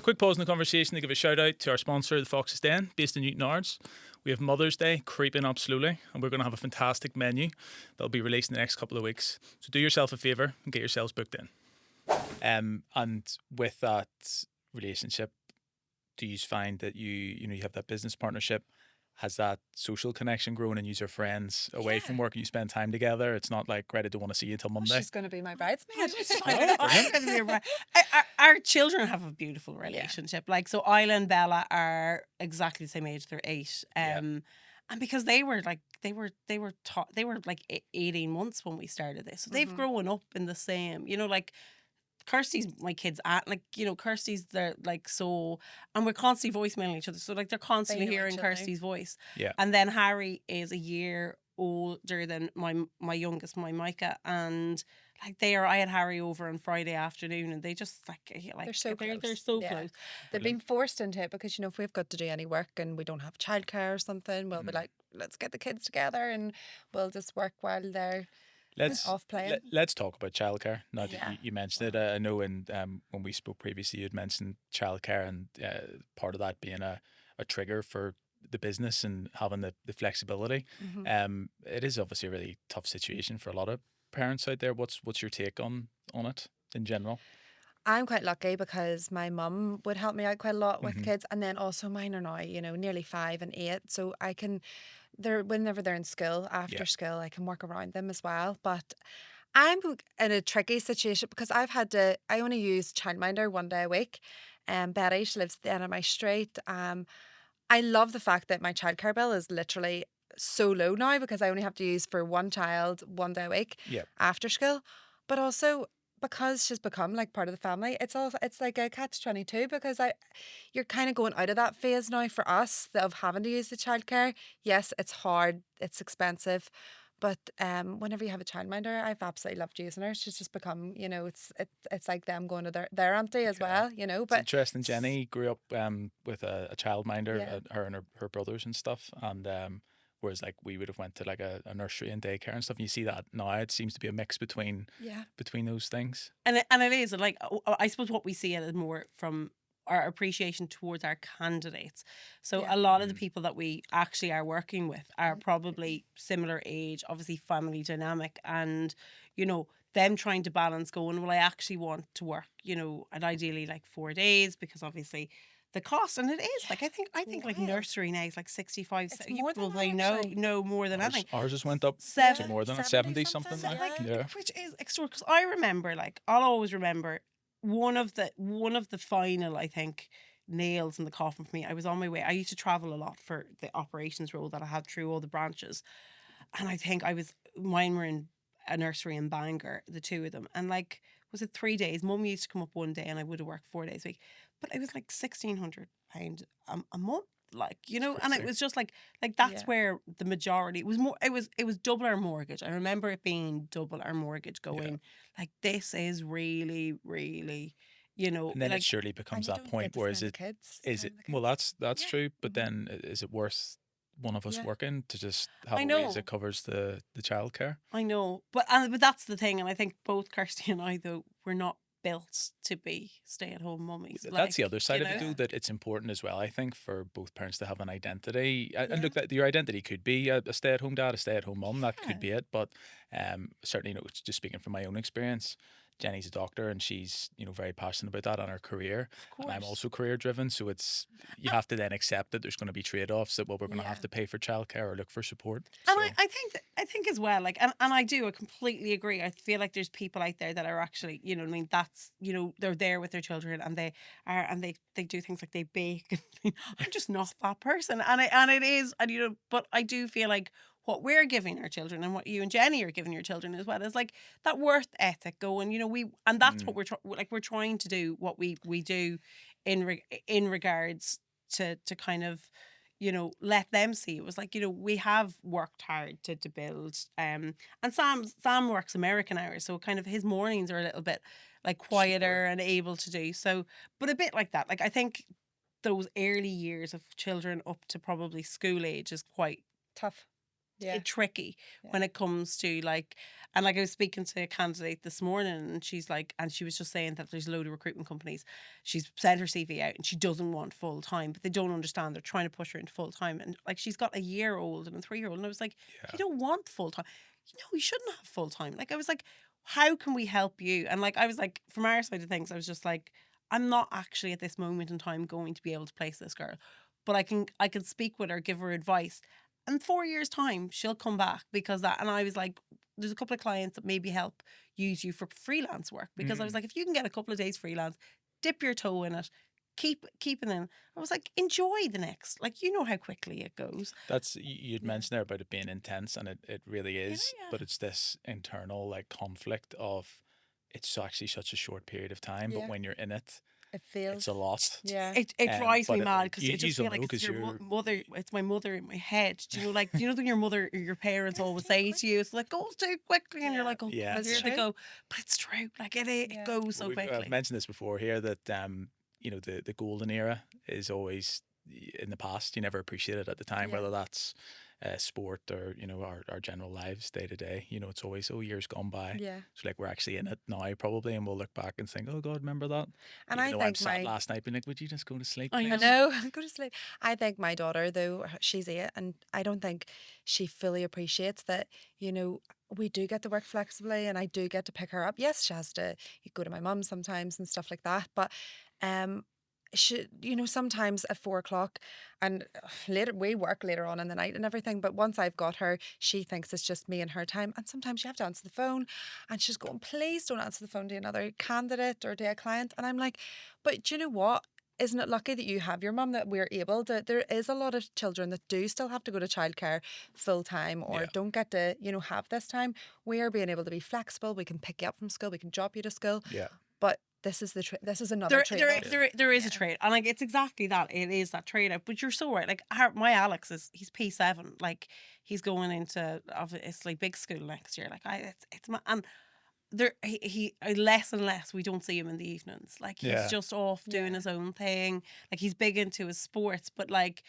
Quick pause in the conversation to give a shout out to our sponsor, the Fox's Den, based in Newton Ards. We have Mother's Day creeping up slowly, and we're going to have a fantastic menu that'll be released in the next couple of weeks. So do yourself a favour and get yourselves booked in. And with that relationship, do you find that you have that business partnership? Has that social connection grown and you're friends away from work and you spend time together? It's not like, right, I don't want to see you until Monday. she's going to be my bridesmaid. Our children have a beautiful relationship. Like, so Isla and Bella are exactly the same age. They're 8. And because they were like 18 months when we started this, so they've grown up in the same. Like Kirsty's my kid's aunt. Like, Kirsty's they're like so, and we're constantly voicemailing each other. So like they're constantly know hearing each other. Kirsty's voice. Yeah. And then Harry is a year older than my youngest, my Micah, and like I had Harry over on Friday afternoon, and they just like They're so close. They're so Yeah. close. They've been forced into it because, if we've got to do any work and we don't have childcare or something, we'll be like, let's get the kids together and we'll just work while they're off playing. Let's talk about childcare. Now that Yeah. you mentioned it, I know when we spoke previously, you had mentioned childcare, and part of that being a trigger for the business and having the flexibility. It is obviously a really tough situation for a lot of parents out there. What's your take on it in general? I'm quite lucky because my mum would help me out quite a lot with kids, and then also mine are now, nearly 5 and 8, so I can. Whenever they're in school, after school, I can work around them as well. But I'm in a tricky situation because I only use childminder one day a week. Betty, she lives at the end of my street. I love the fact that my childcare bill is literally so low now because I only have to use for one child 1 day a week Yeah. after school. But also because she's become like part of the family, it's like a catch-22 because you're kind of going out of that phase now for us of having to use the childcare. Yes, it's hard, it's expensive. But whenever you have a childminder, I've absolutely loved using her. She's just become, it's like them going to their auntie as well, It's But interesting. Jenny grew up with a childminder, yeah, her and her brothers and stuff, and whereas like we would have went to like a nursery and daycare and stuff. And you see that now it seems to be a mix between yeah, those things. And it is like, I suppose what we see it as more from our appreciation towards our candidates. So Yeah. a lot of the people that we actually are working with are probably similar age, obviously family dynamic, and them trying to balance going, well, I actually want to work, and ideally like 4 days, because obviously the cost, and it is like, I think like wild. nursery now is like 65. It's You more than probably that, know actually. more than anything. Ours just went up to Seven- more than 70 70 something. something, Like, yeah. yeah. Which is extraordinary, because I remember, like, I'll always remember one of the final, I think, nails in the coffin for me. I was on my way. I used to travel a lot for the operations role that I had through all the branches, and I think mine were in a nursery in Bangor, the two of them, and like, was it 3 days? Mum used to come up one day, and I would have worked 4 days a week, but it was like £1,600 a month. Like, and it crazy. was just like that's Yeah. where the majority it was more. It was double our mortgage. I remember it being double our mortgage. Going like, this is really, really, And then like, it surely And becomes you that don't point get to where spend the kids. is time it with the well kids. that's Yeah. true, but Mhm. then is it worth one of us Yeah. working to just have I a know. wage that covers the childcare? I know, but that's the thing, and I think both Kirsty and I, though, we're not built to be stay-at-home mummies. That's the like, other side you of it, know? though, that it's important as well, I think, for both parents to have an identity. And Yeah. look, that your identity could be a stay-at-home dad, a stay-at-home mum. That Yeah. could be it. But certainly, just speaking from my own experience, Jenny's a doctor and she's very passionate about that and her career. Of And I'm course. also career driven, so you have to then accept that there's going to be trade-offs, that we're going to Yeah. have to pay for childcare or look for support. And So I think as well, like, and I completely agree. I feel like there's people out there that are actually, I mean, that's, they're there with their children, and they do things like they bake. I'm just not that person. And it is, and but I do feel like what we're giving our children, and what you and Jenny are giving your children as well, is like that worth ethic going, and that's what we're trying to do, what we do in regards to kind of, let them see. It was like, we have worked hard to build, and Sam works American hours, so kind of his mornings are a little bit like quieter and able to do so, but a bit like that. Like, I think those early years of children up to probably school age is quite Tough. Yeah. tricky when Yeah. it comes to like, and like, I was speaking to a candidate this morning, and she's like, and she was just saying that there's a load of recruitment companies, she's sent her CV out and she doesn't want full time, but they don't understand, they're trying to push her into full time, and like, she's got a 1-year-old and a 3-year-old, and I was like, you don't want full time, you shouldn't have full time. Like, I was like, how can we help you? And like, I was like, from our side of things, I was just like, I'm not actually at this moment in time going to be able to place this girl, but I can speak with her, give her advice, and 4 years time she'll come back because that. And I was like, there's a couple of clients that maybe help use you for freelance work, because I was like, if you can get a couple of days freelance, dip your toe in it, keep it in. I was like, enjoy the next, like, how quickly it goes. that's you'd Yeah. mentioned there about it being intense, and it really is. yeah. But it's this internal like conflict of it's actually such a short period of time, Yeah. but when you're in it, It feels. it's a lot. Yeah. It drives me but mad, because you I just don't feel like know it's 'cause your you're mother. It's my mother in my head. Do you know, like, when your mother or your parents Goes always too say quick. to you, it's like, goes too quickly, and you're Yeah. like, oh, Yeah, God, It's here they true. go. But it's true. Like, it Yeah. goes so I've quickly. mentioned this before here that the golden era is always in the past. You never appreciate it at the time, Yeah. whether that's sport or our general lives day to day. It's always years gone by. Yeah. So like we're actually in it now probably, and we'll look back and think, oh God, remember that? And Even I though I'm think sat my last night being like, would you just go to sleep? I please?" I know. Go to sleep. I think my daughter, though, she's 8, and I don't think she fully appreciates that, we do get to work flexibly, and I do get to pick her up. Yes, she has to go to my mum sometimes and stuff like that. But she, sometimes at 4 o'clock, and later we work later on in the night and everything. But once I've got her, she thinks it's just me and her time. And sometimes you have to answer the phone, and she's going, please don't answer the phone to another candidate or to a client. And I'm like, but do you know what? isn't it lucky that you have your mum, that we're able to? There is a lot of children that do still have to go to childcare full time or Yeah. don't get to, have this time. We are being able to be flexible. We can pick you up from school. We can drop you to school. Yeah. But this is this is another trade. There is a trade, and like it's exactly that. It is that trade out. But you're so right. Like my Alex he's P7. Like he's going into obviously big school next year. Like it's my and there he less and less we don't see him in the evenings. Like he's Yeah. just off doing his own thing. Like he's big into his sports, but like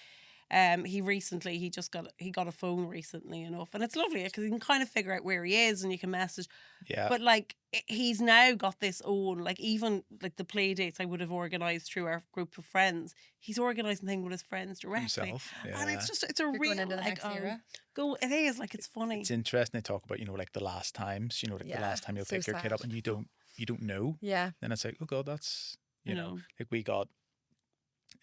he got a phone recently enough, and it's lovely because you can kind of figure out where he is and you can message. Yeah. But like he's now got this own, like even like the play dates I would have organised through our group of friends, he's organising thing with his friends directly. Himself. Yeah. And it's a You're real going into the like next era. it is like it's funny. It's interesting to talk about, like the last times, like the Yeah, last time you'll so pick your kid up sad. and you don't know. Yeah. Then it's like, oh God, that's, like we got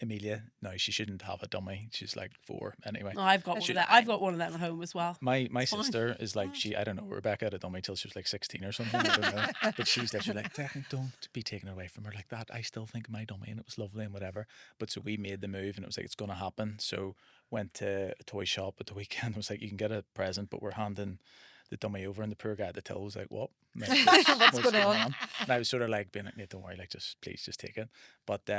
Amelia. No, she shouldn't have a dummy. She's like 4 anyway. No, I've got one of them. I've got one of them at home as well. My It's fine. sister is like, I don't know, Rebecca had a dummy till she was like 16 or something. I don't know. But she was literally like, Declan, don't be taken away from her like that. I still think of my dummy and it was lovely and whatever. But so we made the move and it was like, it's going to happen. So went to a toy shop at the weekend. It was like, you can get a present, but we're handing the dummy over. And the poor guy at the till was like, what? And I was like, What's going on? And I was sort of like being like, don't worry, like please just take it. But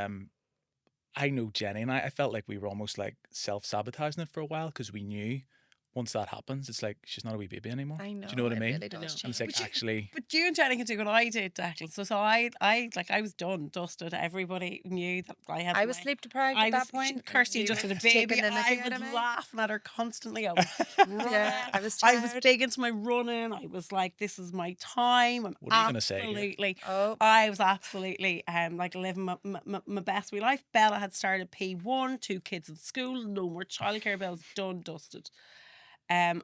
I know Jenny and I felt like we were almost like self-sabotaging it for a while because we knew once that happens, it's like she's not a wee baby anymore. I know. Do you know what I it mean? Really does And it's change. like actually, But you and Jenny can do what I did, Declan. So I was done, dusted. Everybody knew that I had. I was sleep deprived at that point. Kirsty You just had a were baby. taking the mickey I out was of me. laughing at her constantly. I was Yeah, I was I was tired. big into my running. I was like, this is my time. I'm What are you gonna say here? absolutely. Oh, I was absolutely like living my best wee life. Bella had started P1, 2 kids in school, no more childcare bills, done, dusted. And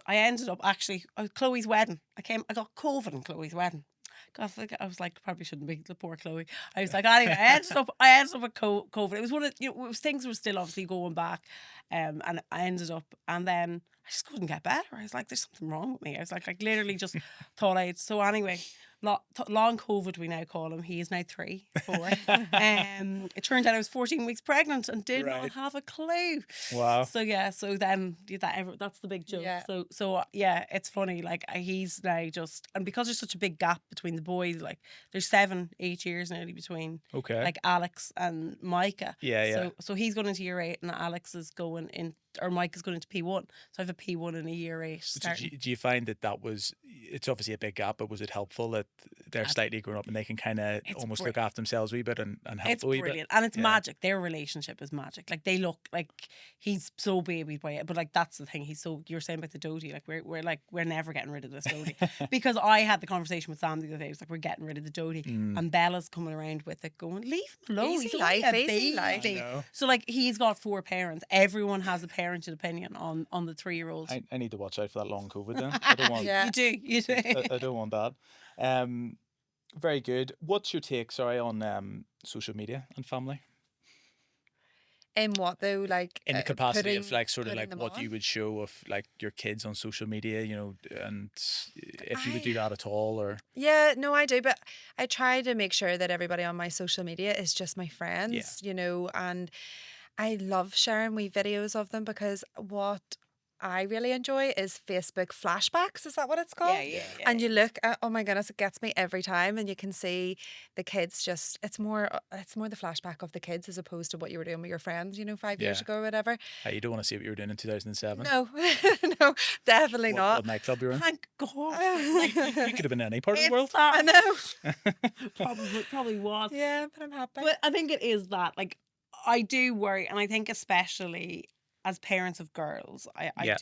I ended up actually Chloe's wedding. I got COVID in Chloe's wedding. God, I was like, probably shouldn't be, the poor Chloe. I was like, anyway, I ended up with COVID. It was one of it was things were still obviously going back, and I ended up, and then I just couldn't get better. I was like, there's something wrong with me. I was like literally just thought so anyway. Long COVID, we now call him. He is now 3, 4. It turned out I was 14 weeks pregnant and did not Right. have a clue. wow. So yeah, so then that's the big joke. Yeah. So yeah, it's funny. Like he's now just, and because there's such a big gap between the boys, like there's 7, 8 years nearly between Okay. like Alex and Micah. Yeah. So he's going into year 8 and Alex is going in, or Mike is going into P1. So I have a P1 in a year 8 So starting. do you find that was, it's obviously a big gap, but was it helpful that they're slightly grown up and they can kind of It's almost brilliant. look after themselves a wee bit and help It's a wee brilliant, bit? and it's Yeah. magic. Their relationship is magic. Like they look like he's so babied by it, but like that's the thing. He's so, you're saying about the doty. Like we're never getting rid of this doty because I had the conversation with Sam the other day. It was like, we're getting rid of the doty, and Bella's coming around with it, going, leave him alone. Easy He's only life, a easy life. baby. I know. So like he's got 4 parents. Everyone has a parented opinion on the 3-year-old. I need to watch out for that long COVID then. I don't want. Yeah. You do. I don't want that. Very good. What's your take, sorry, on social media and family? in what though? Like In the capacity of putting- like sort of putting like them what on? you would show of like your kids on social media, and if you would do that at all, or Yeah, no, I do, but I try to make sure that everybody on my social media is just my friends, and I love sharing wee videos of them because what I really enjoy is Facebook flashbacks. Is that what it's called? Yeah. And you look at, oh my goodness, it gets me every time, and you can see the kids just, it's more the flashback of the kids as opposed to what you were doing with your friends, 5 years Yeah. ago or whatever. you don't want to see what you were doing in 2007. No, no, definitely What not. nightclub you're in? Thank God. You could have been in any part of the world. I know. Probably was. Yeah, but I'm happy. But I think it is that, like, I do worry, and I think especially as parents of girls, I Yeah.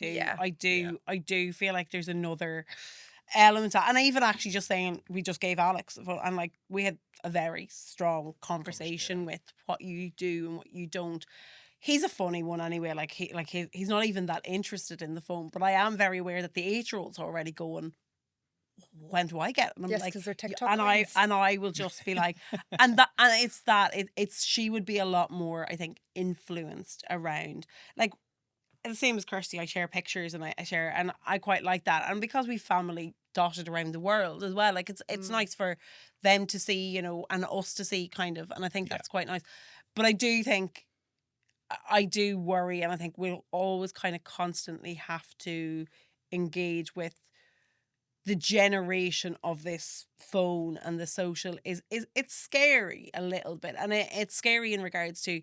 do feel like there's another element to, and I even actually just saying, we just gave Alex, and like we had a very strong conversation with what you do and what you don't. He's a funny one anyway. He's not even that interested in the phone, but I am very aware that the 8-year-old's already going, when do I get it? And I'm Yes, like, 'cause they're TikTok and queens. I will just be like, it's she would be a lot more, I think, influenced around, like, the same as Kirsty, I share pictures and I share, and I quite like that. And because we've family dotted around the world as well, like it's nice for them to see, you know, and us to see kind of, and I think Yeah. that's quite nice. But I do think, I do worry, and I think we'll always kind of constantly have to engage with the generation of this phone and the social is it's scary a little bit, and it's scary in regards to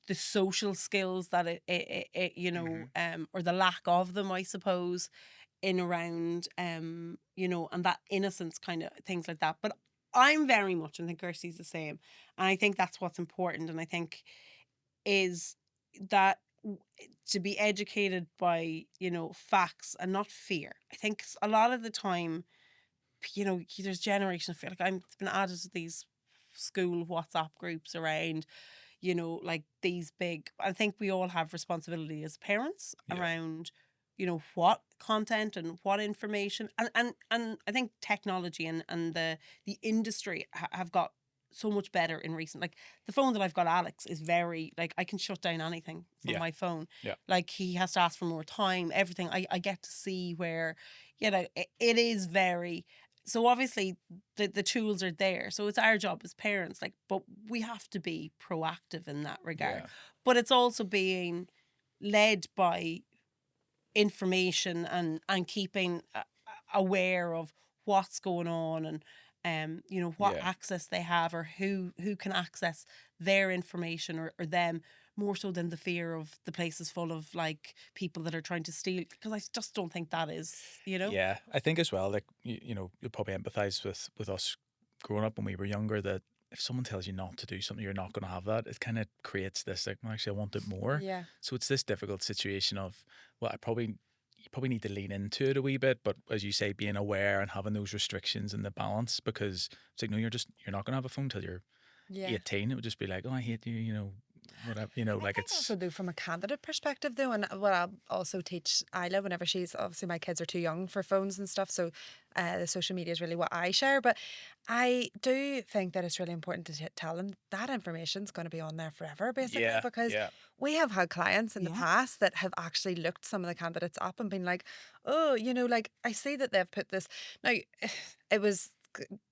the social skills that it you know, or the lack of them, I suppose, in around you know, and that innocence kind of things like that. But I'm very much, and I think Kirsty's the same, and I think that's what's important, and I think is that to be educated by, you know, facts and not fear. I think a lot of the time, you know, there's generational fear. Like I've been added to these school WhatsApp groups around, you know, like these big. I think we all have responsibility as parents Yeah. around, you know, what content and what information, and I think technology and the industry have got so much better in recent. Like the phone that I've got, Alex, is very like I can shut down anything from Yeah. my phone. Yeah. Like he has to ask for more time. Everything I get to see where, you know, it is very. So obviously the tools are there. So it's our job as parents, like, but we have to be proactive in that regard. Yeah. But it's also being led by information and keeping aware of what's going on, and you know, what Yeah. access they have, or who can access their information, or them, more so than the fear of the place is full of like people that are trying to steal, because I just don't think that is, you know. Yeah, I think as well, like you know, you'll probably empathize with us growing up when we were younger, that if someone tells you not to do something, you're not going to have that. It kind of creates this like, well, actually, I want it more. Yeah. So it's this difficult situation of, well, you probably need to lean into it a wee bit, but as you say, being aware and having those restrictions and the balance, because it's like, no, you're not going to have a phone till you're Yeah. 18. It would just be like, oh, I hate you, you know, whatever, you know, I like think it's also though from a candidate perspective though, and what I'll also teach Isla whenever she's, obviously my kids are too young for phones and stuff, so the social media is really what I share, but I do think that it's really important to tell them that information's going to be on there forever, basically, yeah, because yeah, we have had clients in the Yeah. past that have actually looked some of the candidates up and been like, oh, you know, like I see that they've put this. Now, it was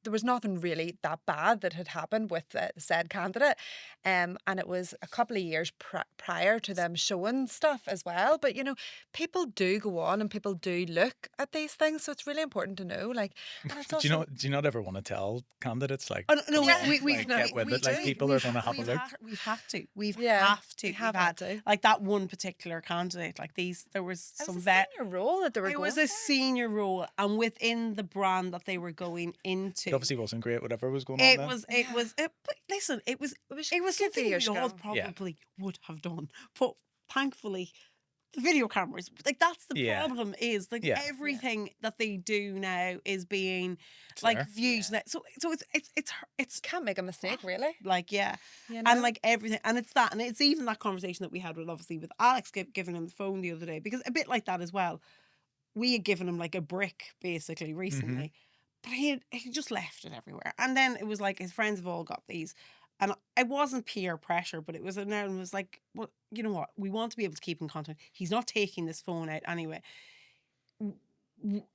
there was nothing really that bad that had happened with the said candidate, and it was a couple of years prior to them showing stuff as well. But you know, people do go on and people do look at these things, so it's really important to know. Like, and it's do also you know? Do you not ever want to tell candidates like, Oh, no, come Yeah. on, like, No, get with it? Like do. people are going to have a look. We've had to. We've Yeah, have to. we have We've had to. like that one particular candidate. Like there was It some was a vet. senior role that they were It going was a for. senior role, and within the brand that they were going into, It obviously wasn't great, whatever was going on then. But listen, it was It was it was a few something we years all ago. Yeah. probably would have done, but thankfully, the video cameras, like that's the Yeah. problem, is like Yeah. everything that they do now is being It's like there. viewed. Yeah. So it's Can't make a mistake, really. like, yeah. You know? And like everything, and it's that, and it's even that conversation that we had with, obviously, with Alex giving him the phone the other day, because a bit like that as well. We had given him like a brick basically recently, but he just left it everywhere. And then it was like his friends have all got these, and it wasn't peer pressure, but it was, and then it was like, well, you know what? We want to be able to keep in contact. He's not taking this phone out anyway.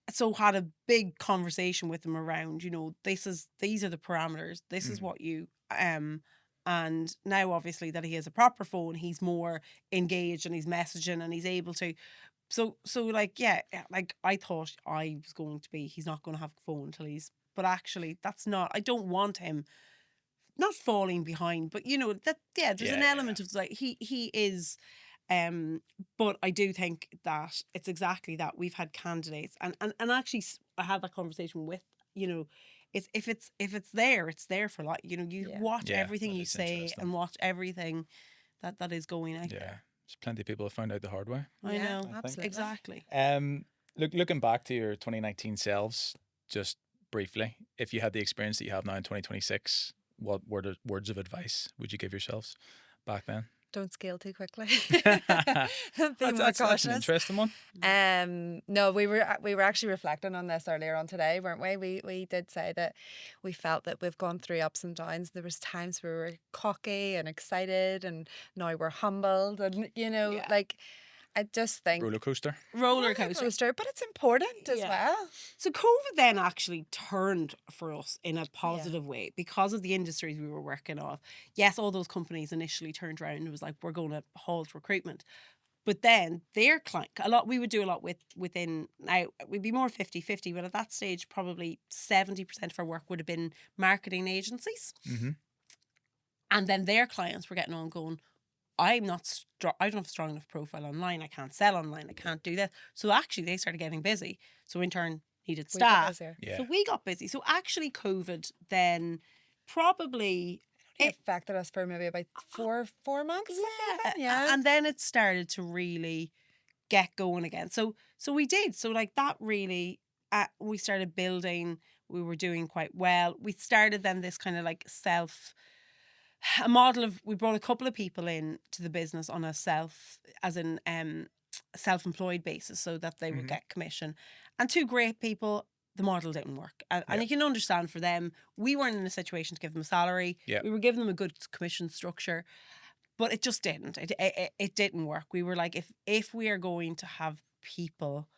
So had a big conversation with him around, you know, these are the parameters. This is what you and now obviously that he has a proper phone, he's more engaged and he's messaging and he's able to. So like, yeah, like I thought I was going to be, he's not going to have a phone until but actually that's not, I don't want him not falling behind, but you know, that, yeah, there's an Yeah, element of like, he is, but I do think that it's exactly that. We've had candidates and actually I had that conversation with, you know, if it's there, it's there for like, you know, you Yeah. watch Yeah, everything that you is say interesting. and watch everything that is going out Yeah. there. There's plenty of people that found out the hard way. I Yeah, know. think. absolutely. Exactly. Looking back to your 2019 selves, just briefly, if you had the experience that you have now in 2026, what words of advice would you give yourselves back then? Don't scale too quickly. that's, Be more that's an cautious. interesting one. No, we were actually reflecting on this earlier on today, weren't we? We did say that we felt that we've gone through ups and downs. There was times we were cocky and excited, and now we're humbled, and you know, Yeah. like. I just think Roller coaster. roller coaster. but it's important as Yeah. well. So COVID then actually turned for us in a positive way because of the industries we were working on. Yes, all those companies initially turned around and was like, we're going to halt recruitment. But then their client, we would do a lot within, now we'd be more 50-50, but at that stage, probably 70% of our work would have been marketing agencies. Mm-hmm. And then their clients were getting on going, I don't have a strong enough profile online. I can't sell online. I can't do that. So actually they started getting busy. So in turn needed We got staff. busier. Yeah. So we got busy. So actually COVID then probably It affected us for maybe about 4 months. yeah. And then it started to really get going again. So we did. So like that really, we started building. We were doing quite well. We started then this kind of like a model of, we brought a couple of people in to the business on a self-employed basis so that they would get commission. And 2 great people. The model didn't work. And you can understand for them, we weren't in a situation to give them a salary. Yeah. We were giving them a good commission structure. But it just didn't. It didn't work. We were like, if we are going to have people,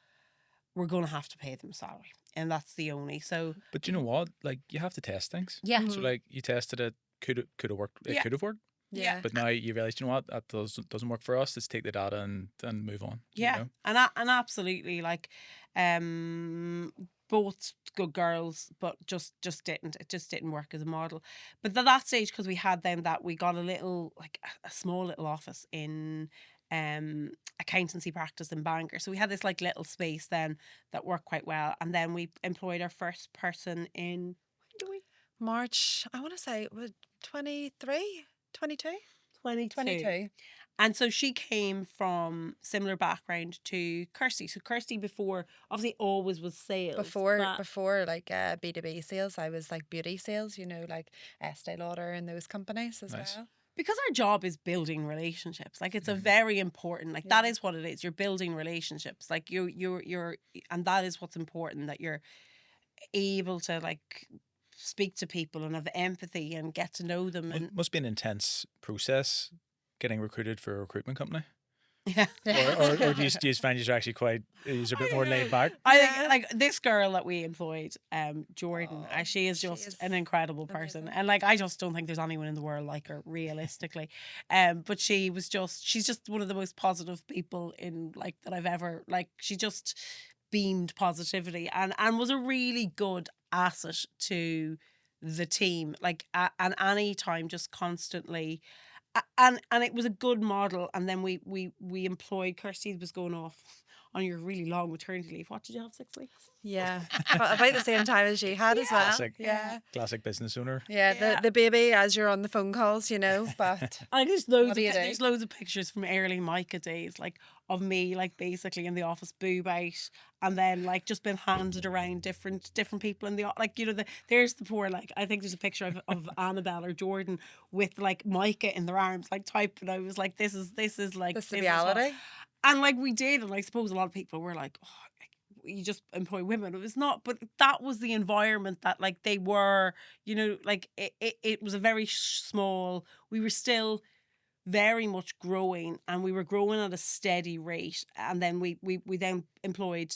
we're going to have to pay them a salary. And that's the only. So, But you know what? Like, you have to test things. yeah. So like, you tested it, could have worked. It Yeah. could have worked. Yeah. But now you realize, you know what? That doesn't work for us. Let's take the data and move on. Yeah. You know? And absolutely, like, both good girls, but just didn't. It just didn't work as a model. But at that stage, because we had then that, we got a little, like a small little office in accountancy practice in Bangor. So we had this like little space then that worked quite well. And then we employed our first person in, when do we? March, I want to say, was 23, 22? 22. 22. And so she came from similar background to Kirsty. So Kirsty before obviously always was sales. Before but- like B2B sales, I was like beauty sales, you know, like Estee Lauder and those companies as Nice. well. because our job is building relationships. Like it's a very important, like that Yeah. is what it is. You're building relationships. Like you're and that is what's important, that you're able to like speak to people and have empathy and get to know them. And Must be an intense process getting recruited for a recruitment company. yeah. Or do you find you're actually quite, you're a bit more laid back? I Yeah. think like this girl that we employed, Jordan, Oh, she is she just is an incredible person. amazing. And like I just don't think there's anyone in the world like her realistically. But she's just one of the most positive people in like that I've ever, like she just beamed positivity and was a really good asset to the team. Like and any time just constantly and it was a good model. And then we employed, Kirsty was going off on your really long maternity leave. What did you have, 6 weeks? Yeah. About the same time as she had as well. Classic. Yeah. Classic business owner. Yeah, Yeah. the baby as you're on the phone calls, you know, but Like there's What loads do you do? there's loads of pictures from early Micah days, like of me like basically in the office boob out, and then like just been handed around different people in the like, you know, there's the poor, like I think there's a picture of Annabelle or Jordan with like Micah in their arms like typing. I was like, this is like this is the this is what- reality. and like we did, and I suppose a lot of people were like, oh, you just employ women. It was not, but that was the environment that like they were, you know, like it was a very small, we were still very much growing, and we were growing at a steady rate. And then we then employed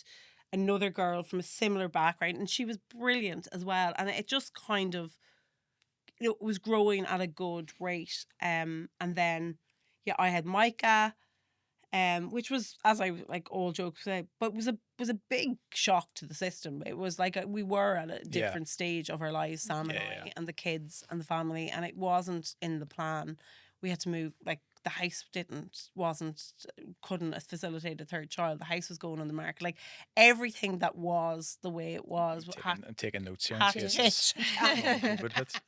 another girl from a similar background, and she was brilliant as well. And it just kind of, you know, it was growing at a good rate. And then yeah, I had Micah, which was, as I like all jokes say, but was a big shock to the system. It was like we were at a different stage of our lives, Sam and Yeah, I, and the kids and the family, and it wasn't in the plan. We had to move, like the house couldn't facilitate a third child. The house was going on the market, like everything that was the way it was. I'm taking notes here. had in to case change. COVID hits.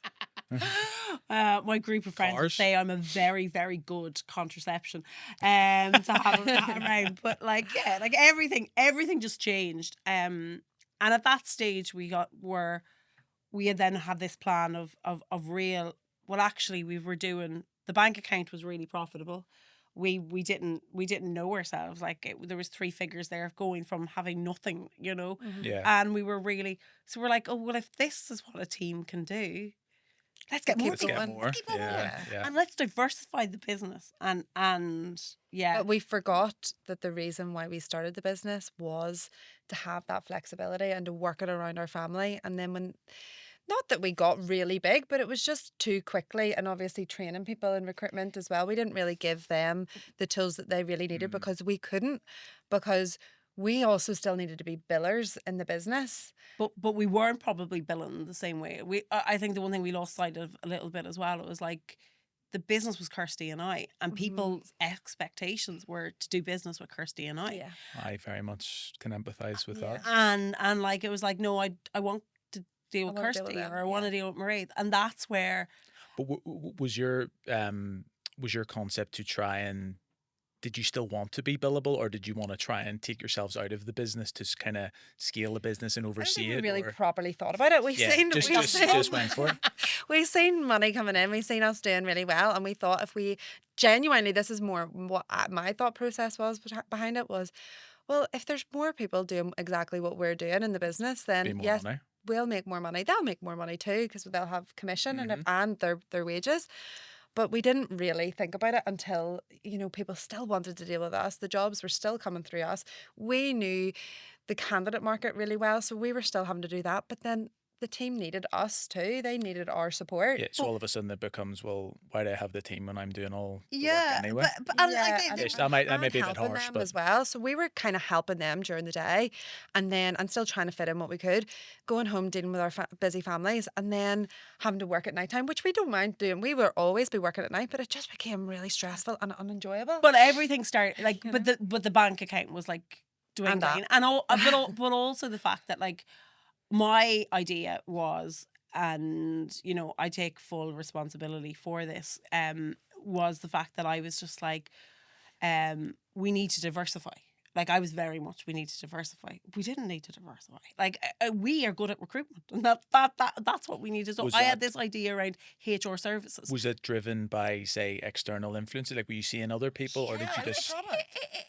My group of friends would Cars. say I'm a very, very good contraception to have that around. But like, yeah, like everything just changed. And at that stage we had then had this plan of real, well actually we were doing, the bank account was really profitable. We didn't know ourselves, like there was 3 figures there going from having nothing, you know. Yeah. And we were really, so we're like, oh well, if this is what a team can do, let's get more Let's people. get more. Let's keep on Yeah, more. yeah. And let's diversify the business. And yeah. But we forgot that the reason why we started the business was to have that flexibility and to work it around our family. And then when, not that we got really big, but it was just too quickly. And obviously training people in recruitment as well. We didn't really give them the tools that they really needed because we couldn't, because we also still needed to be billers in the business. But we weren't probably billing the same way. I think the one thing we lost sight of a little bit as well, it was like the business was Kirsty and I, and people's expectations were to do business with Kirsty and I. Yeah. I very much can empathise with Yeah. that. And like it was like, no, I want to deal with I wanna deal with Kirsty, them, or I want to yeah. deal with Mairead. And that's where But was your concept to try and, did you still want to be billable, or did you want to try and take yourselves out of the business to kind of scale the business and I don't oversee think we it? really or- properly thought about it. We yeah, seen just went for it. we seen money coming in. We seen us doing really well, and we thought if we genuinely, this is more what my thought process was behind it was, well, if there's more people doing exactly what we're doing in the business, Be then more yes, money. we'll make more money. They'll make more money too because they'll have commission and their wages. But we didn't really think about it until, people still wanted to deal with us. The jobs were still coming through us. We knew the candidate market really well, so we were still having to do that. But then the team needed us too. They needed our support. Yeah, so all of a sudden it becomes, well, why do I have the team when I'm doing all the work yeah, anyway? but and Yeah, like and Yes, that might and be a bit helping harsh, them but as well. So we were kind of helping them during the day, and still trying to fit in what we could, going home dealing with our busy families, and then having to work at night time, which we don't mind doing. We will always be working at night, but it just became really stressful and unenjoyable. but everything started like but the bank account was like And that. dwindling, but also the fact that like my idea was, and I take full responsibility for this, was the fact that I was just like, we need to diversify. Like I was very much, we need to diversify. We didn't need to diversify. Like we are good at recruitment, and that's what we needed. So Was I had that- this idea around HR services. was it driven by, say, external influences? Like, were you seeing other people, or did you just?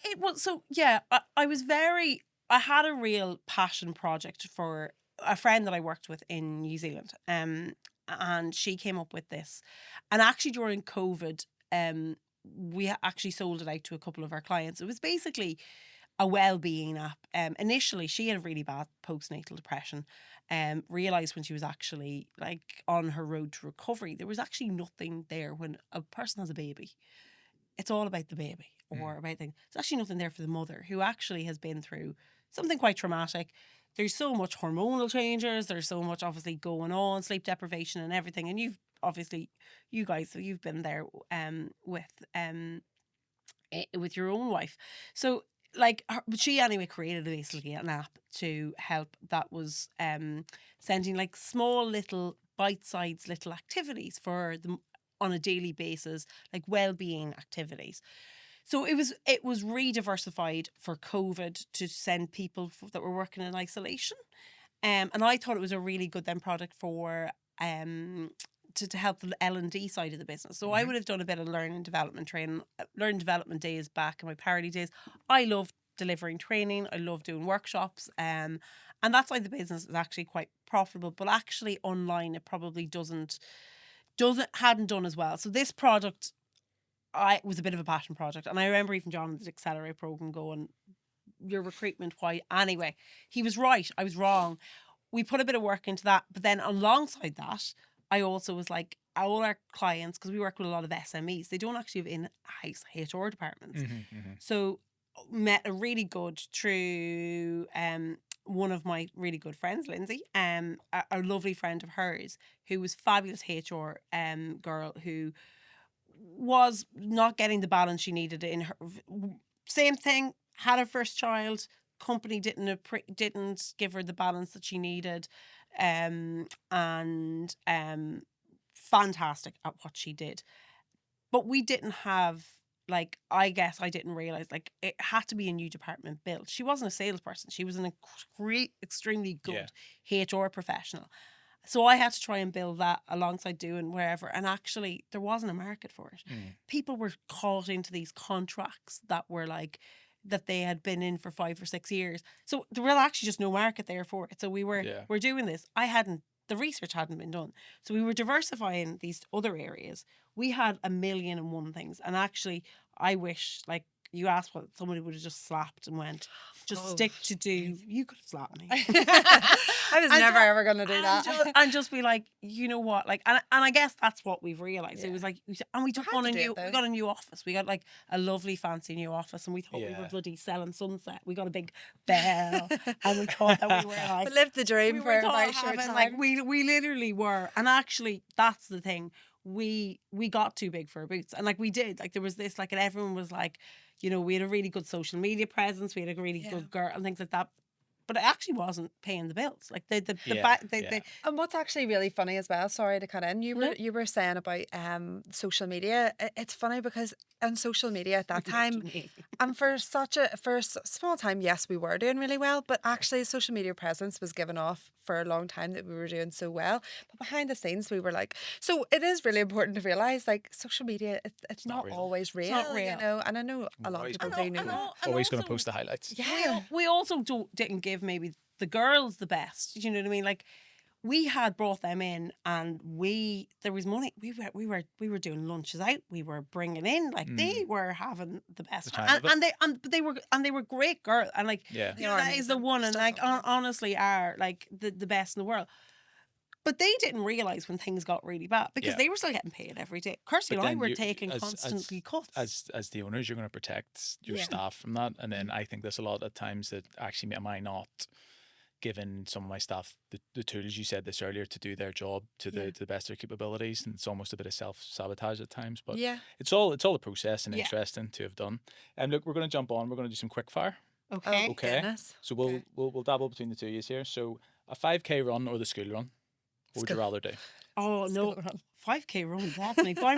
It was so yeah. I had a real passion project for a friend that I worked with in New Zealand, and she came up with this, and actually during COVID, we actually sold it out to a couple of our clients. It was basically a well-being app. Initially, she had really bad postnatal depression. Realized when she was actually like on her road to recovery, there was actually nothing there when a person has a baby. It's all about the baby or about things. There's actually nothing there for the mother who actually has been through something quite traumatic. There's so much hormonal changes. There's so much obviously going on, sleep deprivation and everything. And you've obviously, you guys, so you've been there with your own wife. So like she anyway created basically an app to help that was sending like small little bite-sized little activities for them on a daily basis, like well-being activities. So it was re-diversified for COVID to send people that were working in isolation, and I thought it was a really good then product for to help the L&D side of the business. So I would have done a bit of learning development training, learning development days back in my parity days. I love delivering training. I love doing workshops, and that's why the business is actually quite profitable. But actually online, it probably hadn't done as well. So this product, I was a bit of a passion project, and I remember even John in the Accelerate program going, "Your recruitment, why?" Anyway, he was right. I was wrong. We put a bit of work into that, but then alongside that, I also was like, all our clients, because we work with a lot of SMEs, they don't actually have in-house HR departments. So met a really good through one of my really good friends, Lindsay, a lovely friend of hers who was fabulous HR girl who was not getting the balance she needed in her. Same thing, had her first child. Company didn't give her the balance that she needed, and fantastic at what she did. But we didn't have, like, I guess I didn't realize, like, it had to be a new department built. She wasn't a salesperson. She was an extremely good HR professional. So I had to try and build that alongside doing wherever. And actually, there wasn't a market for it. People were caught into these contracts that were like, that they had been in for 5 or 6 years. So there was actually just no market there for it. So we're doing this. I hadn't the research hadn't been done. So we were diversifying these other areas. We had 1,000,001 things. And actually, I wish, like, you asked what somebody would have just slapped and went, just stick to do. You could have slapped me. I was never ever going to do that. And just be like, you know what? Like, and I guess that's what we've realised. It was like, and we took on we got a new office. We got like a lovely, fancy new office, and we thought we were bloody selling Sunset. We got a big bell, and we thought that we were like, we lived the dream for a very short time. Like, we literally were. And actually, that's the thing. We got too big for our boots, and like we did. Like there was this, like, and everyone was like, you know, we had a really good social media presence. We had a really good girl and things like that. But it actually wasn't paying the bills. Like the and what's actually really funny as well, sorry to cut in, you were saying about social media. It's funny because on social media at that time, and for a small time, yes, we were doing really well, but actually social media presence was given off for a long time that we were doing so well. But behind the scenes, we were like, so it is really important to realise, like, social media, it's not always real. It's not real. You know, and I know a lot of people do know. Always going to post the highlights. Yeah. We also didn't give maybe the girls the best. You know what I mean? Like, we had brought them in, and there was money. We were doing lunches out. We were bringing in, like, they were having the best time, and they were great girls, and like, you know, that is the one, and like honestly are like the best in the world. But they didn't realise when things got really bad, because they were still getting paid every day. Kirsty and I were taking constantly cuts. As the owners, you're going to protect your staff from that. And then I think there's a lot of times that actually am I not giving some of my staff the tools, you said this earlier, to do their job to the best of their capabilities, and it's almost a bit of self-sabotage at times. But it's all a process, and interesting to have done. And look, we're going to jump on. We're going to do some quick fire. Okay. Goodness. So we'll dabble between the two of you here. So a 5K run or the school run? What would you rather do? Oh, no. 5K run, definitely. By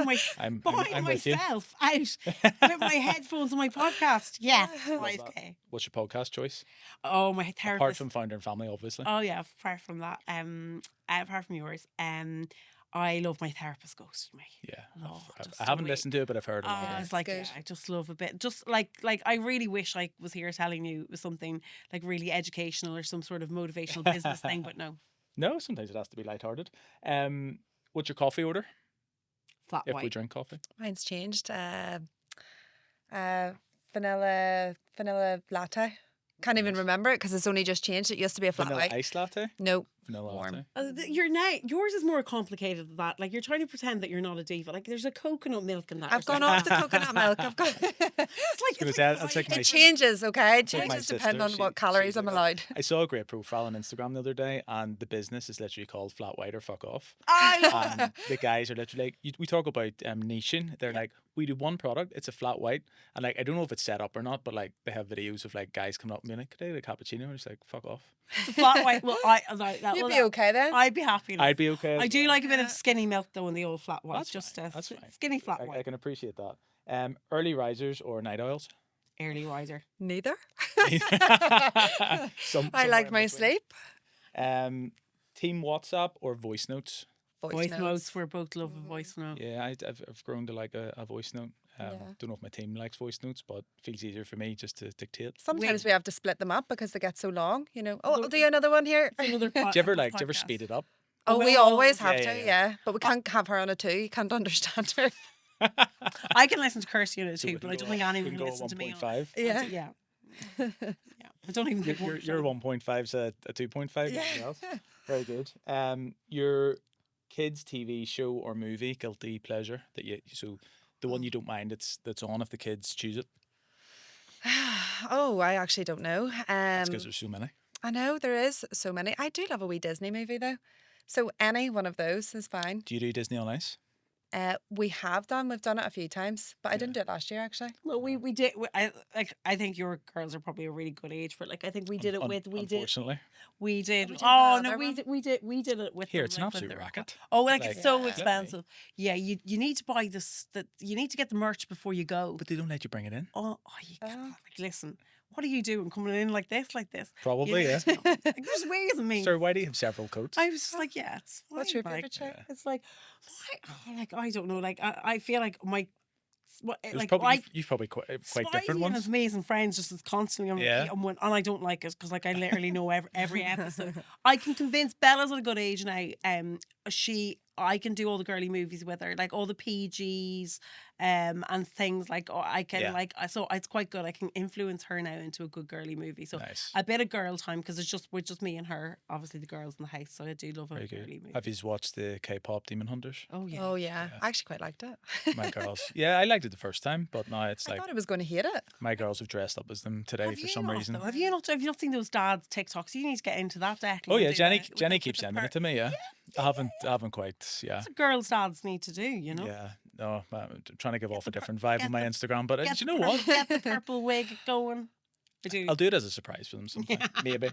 myself out with my headphones and my podcast. Yeah, 5K. What's your podcast choice? Oh, my therapist. Apart from Founder and Family, obviously. Oh, yeah, apart from that. Apart from yours. I love My Therapist Ghosted Me. Yeah. I haven't listened to it, but I've heard a lot. It's like, I just love a bit. Just like I really wish I was here telling you it was something like really educational or some sort of motivational business thing, but no. No, sometimes it has to be lighthearted. What's your coffee order? Flat white. If we drink coffee. Mine's changed. Vanilla latte. Can't even remember it because it's only just changed. It used to be a flat Vanilla white. Ice latte? No. Vanilla Warm. latte. Yours is more complicated than that. Like, you're trying to pretend that you're not a diva. Like, there's a coconut milk in that. I've gone off the coconut milk. I've got. It changes, okay? It changes depending on what calories I'm allowed. I saw a great profile on Instagram the other day, and the business is literally called Flat White or Fuck Off. And the guys are literally like, we talk about niching. They're like, we do one product, it's a flat white, and like, I don't know if it's set up or not, but like, they have videos of like guys coming up and being like, could I have a cappuccino? And it's like, fuck off. The flat white. Well, you'd be okay then. I'd be happy. I'd be okay. I do like a bit of skinny milk though in the old flat white. That's fine. Skinny flat white. I can appreciate that. Early risers or night owls? Early riser. Neither. I like my sleep. Team WhatsApp or voice notes? Voice notes. We're both love a voice note. Yeah, I've grown to like a voice note. Don't know if my team likes voice notes, but it feels easier for me just to dictate. Sometimes we have to split them up because they get so long. You know. Oh, I'll do another one here. Do you ever speed it up? Oh, we always have to. But we can't have her on a 2. You can't understand her. I can listen to Kirsty on a 2, but I don't think anyone can listen to me. 1.5. Yeah. I don't even think your 1.5's a 2.5. Yeah. Else. Very good. Your kids' TV show or movie guilty pleasure that the one you don't mind that's on if the kids choose it. Oh, I actually don't know. That's because there's so many. I know there is so many. I do love a wee Disney movie though, so any one of those is fine. Do you do Disney on Ice? We have done. We've done it a few times, but I didn't do it last year actually. Well, we did. I think your girls are probably a really good age for it. Like, I think we did it with. Unfortunately. We did. Oh no, we did it with. Here, it's an absolute racket. Oh, like it's so expensive. Yeah, you need to buy this. You need to get the merch before you go. But they don't let you bring it in. Oh, you can't. Like, listen. What are you doing coming in like this? Probably, yeah. Like, there's ways of me. Sir, why do you have several coats? I was just like, yeah, it's fine. What's your favorite show? It's like, I don't know. Like, I feel like There's probably you've probably quite different Spidey and ones. his amazing friends just is constantly on Yeah. repeat, and I don't like it because like I literally know every episode. I can convince Bella's at a good age now. I can do all the girly movies with her, like all the PGs, and things like I can Yeah. so it's quite good. I can influence her now into a good girly movie. So Nice. a bit of girl time because we're just me and her. Obviously the girls in the house, so I do love a Very girly good. movie. Have you watched the K-pop Demon Hunters? Oh yeah. Oh yeah. I actually quite liked it. My girls. Yeah, I liked it the first time, but now it's I like thought I was going to hate it. my girls have dressed up as them today Have for you some not, reason. though? Have you not seen those dads TikToks? You need to get into that, Declan. Oh yeah, and do Jenny the- with Jenny the- keeps with the sending per- it to me. Yeah, I haven't quite. Yeah, That's what girls' dads need to do, you know. yeah. No, I'm trying to give off a different vibe get on my the- Instagram, but do Get you the know purple- what? Get the purple wig going. I do. I'll do it as a surprise for them sometime. Maybe.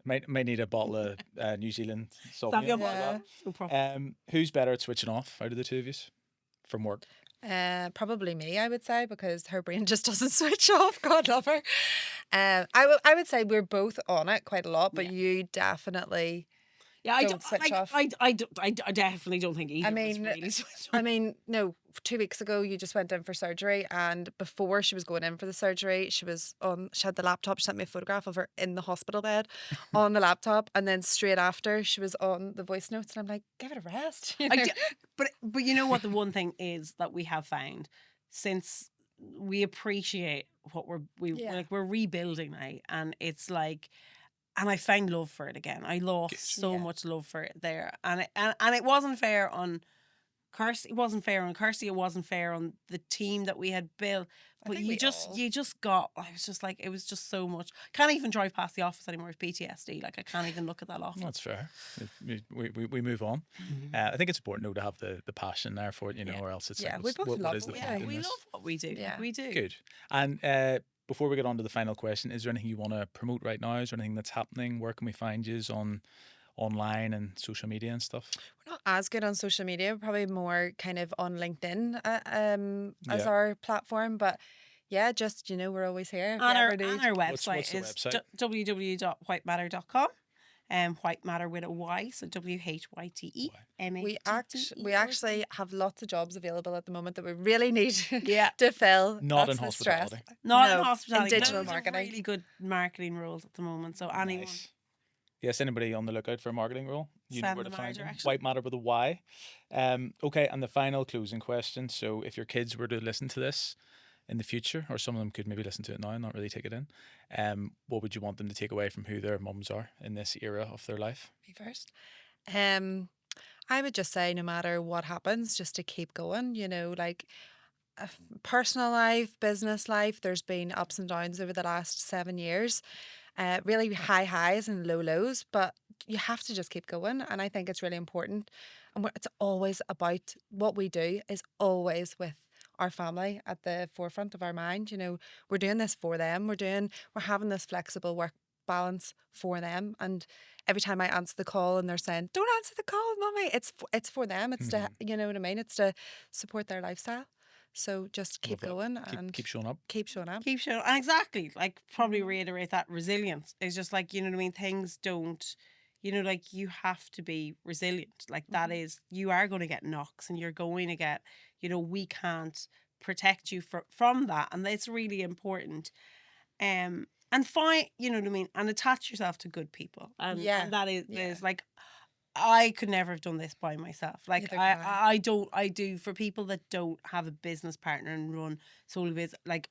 Might need a bottle of New Zealand Sauvignon Sauvignon. Blanc. No problem. Who's better at switching off out of the two of you from work? Probably me, I would say, because her brain just doesn't switch off. God love her. I would say we're both on it quite a lot, but Yeah. you definitely. Yeah, I don't don't switch like, off. I definitely don't think either I of us mean, really switch I on. mean, no. 2 weeks ago, you just went in for surgery, and before she was going in for the surgery, she had the laptop. She sent me a photograph of her in the hospital bed on the laptop, and then straight after, she was on the voice notes, and I'm like, give it a rest. you I know? do- but you know what the one thing is that we have found since we appreciate what Yeah. we're rebuilding now, and it's like. And I found love for it again. I lost so Yeah. much love for it there, and it wasn't fair on Kirsty. It wasn't fair on Kirsty. It wasn't fair on the team that we had built. I But think you we just all- you just got. I was just like it was just so much. Can't even drive past the office anymore with PTSD. Like I can't even look at that office. That's fair. We move on. I think it's important though to have the passion there for it, you know, Yeah. or else it's Yeah, like, we both what love is the what we point do. in we this? love what we do. Yeah. We do. Good. And before we get on to the final question, is there anything you want to promote right now? Is there anything that's happening? Where can we find you online and social media and stuff? We're not as good on social media. We're probably more kind of on LinkedIn as Yeah. our platform. But yeah, just, we're always here. if you On our, ever need- on our What's website the is website? www.whytematter.com. Whytematter with a Y, so WHYTEMATTER. we actually have lots of jobs available at the moment that we really need Yeah. to fill. Not That's in the stress. hospitality. Not No, in in hospitality. digital Loads of marketing. really good marketing roles at the moment. So anyone. Nice. Yes, anybody on the lookout for a marketing role? You know Send where to them our find them. direction. White Matter with a Y. Okay, and the final closing question. So if your kids were to listen to this in the future, or some of them could maybe listen to it now and not really take it in, what would you want them to take away from who their mums are in this era of their life? Me first. I would just say no matter what happens, just to keep going, like personal life, business life, there's been ups and downs over the last 7 years. Really high highs and low lows, but you have to just keep going. And I think it's really important. And it's always about what we do is always with our family at the forefront of our mind. We're doing this for them. We're having this flexible work balance for them. And every time I answer the call and they're saying, "Don't answer the call, mummy," it's for them. It's to, you know what I mean? It's to support their lifestyle. So just keep Love that. going Keep and keep showing up. keep showing up. Keep showing. And exactly. Like, probably reiterate that resilience. It's just like, you know what I mean? Things don't, like you have to be resilient. Like, that is, you are going to get knocks and you're going to get, we can't protect you from that. And it's really important. And find, you know what I mean? And attach yourself to good people. And, Yeah, and that is, yeah. is like, I could never have done this by myself. Like Neither could I. I do for people that don't have a business partner and run solely business, like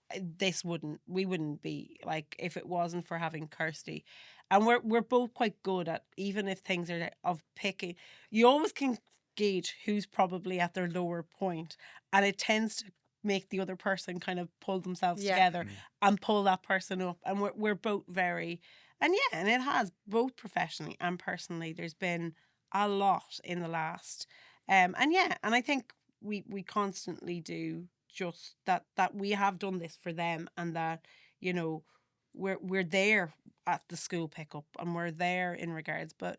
we wouldn't be, like, if it wasn't for having Kirsty. And we're both quite good at, even if things are of picking, you always can gauge who's probably at their lower point, and it tends to make the other person kind of pull themselves Yeah. together and pull that person up. And we're both very, and yeah, and it has, both professionally and personally, there's been a lot in the last, and I think we constantly do just that we have done this for them, and that we're there at the school pickup, and we're there in regards, but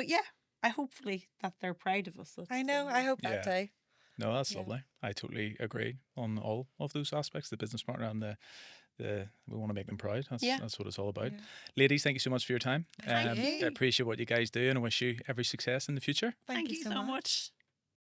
yeah, I hopefully that they're proud of us. I know. I hope that Yeah. too. No, that's Yeah. lovely. I totally agree on all of those aspects, the business partner and the we want to make them proud. That's what it's all about. Yeah. Ladies, thank you so much for your time. Thank you. I appreciate what you guys do and I wish you every success in the future. Thank you so much. much.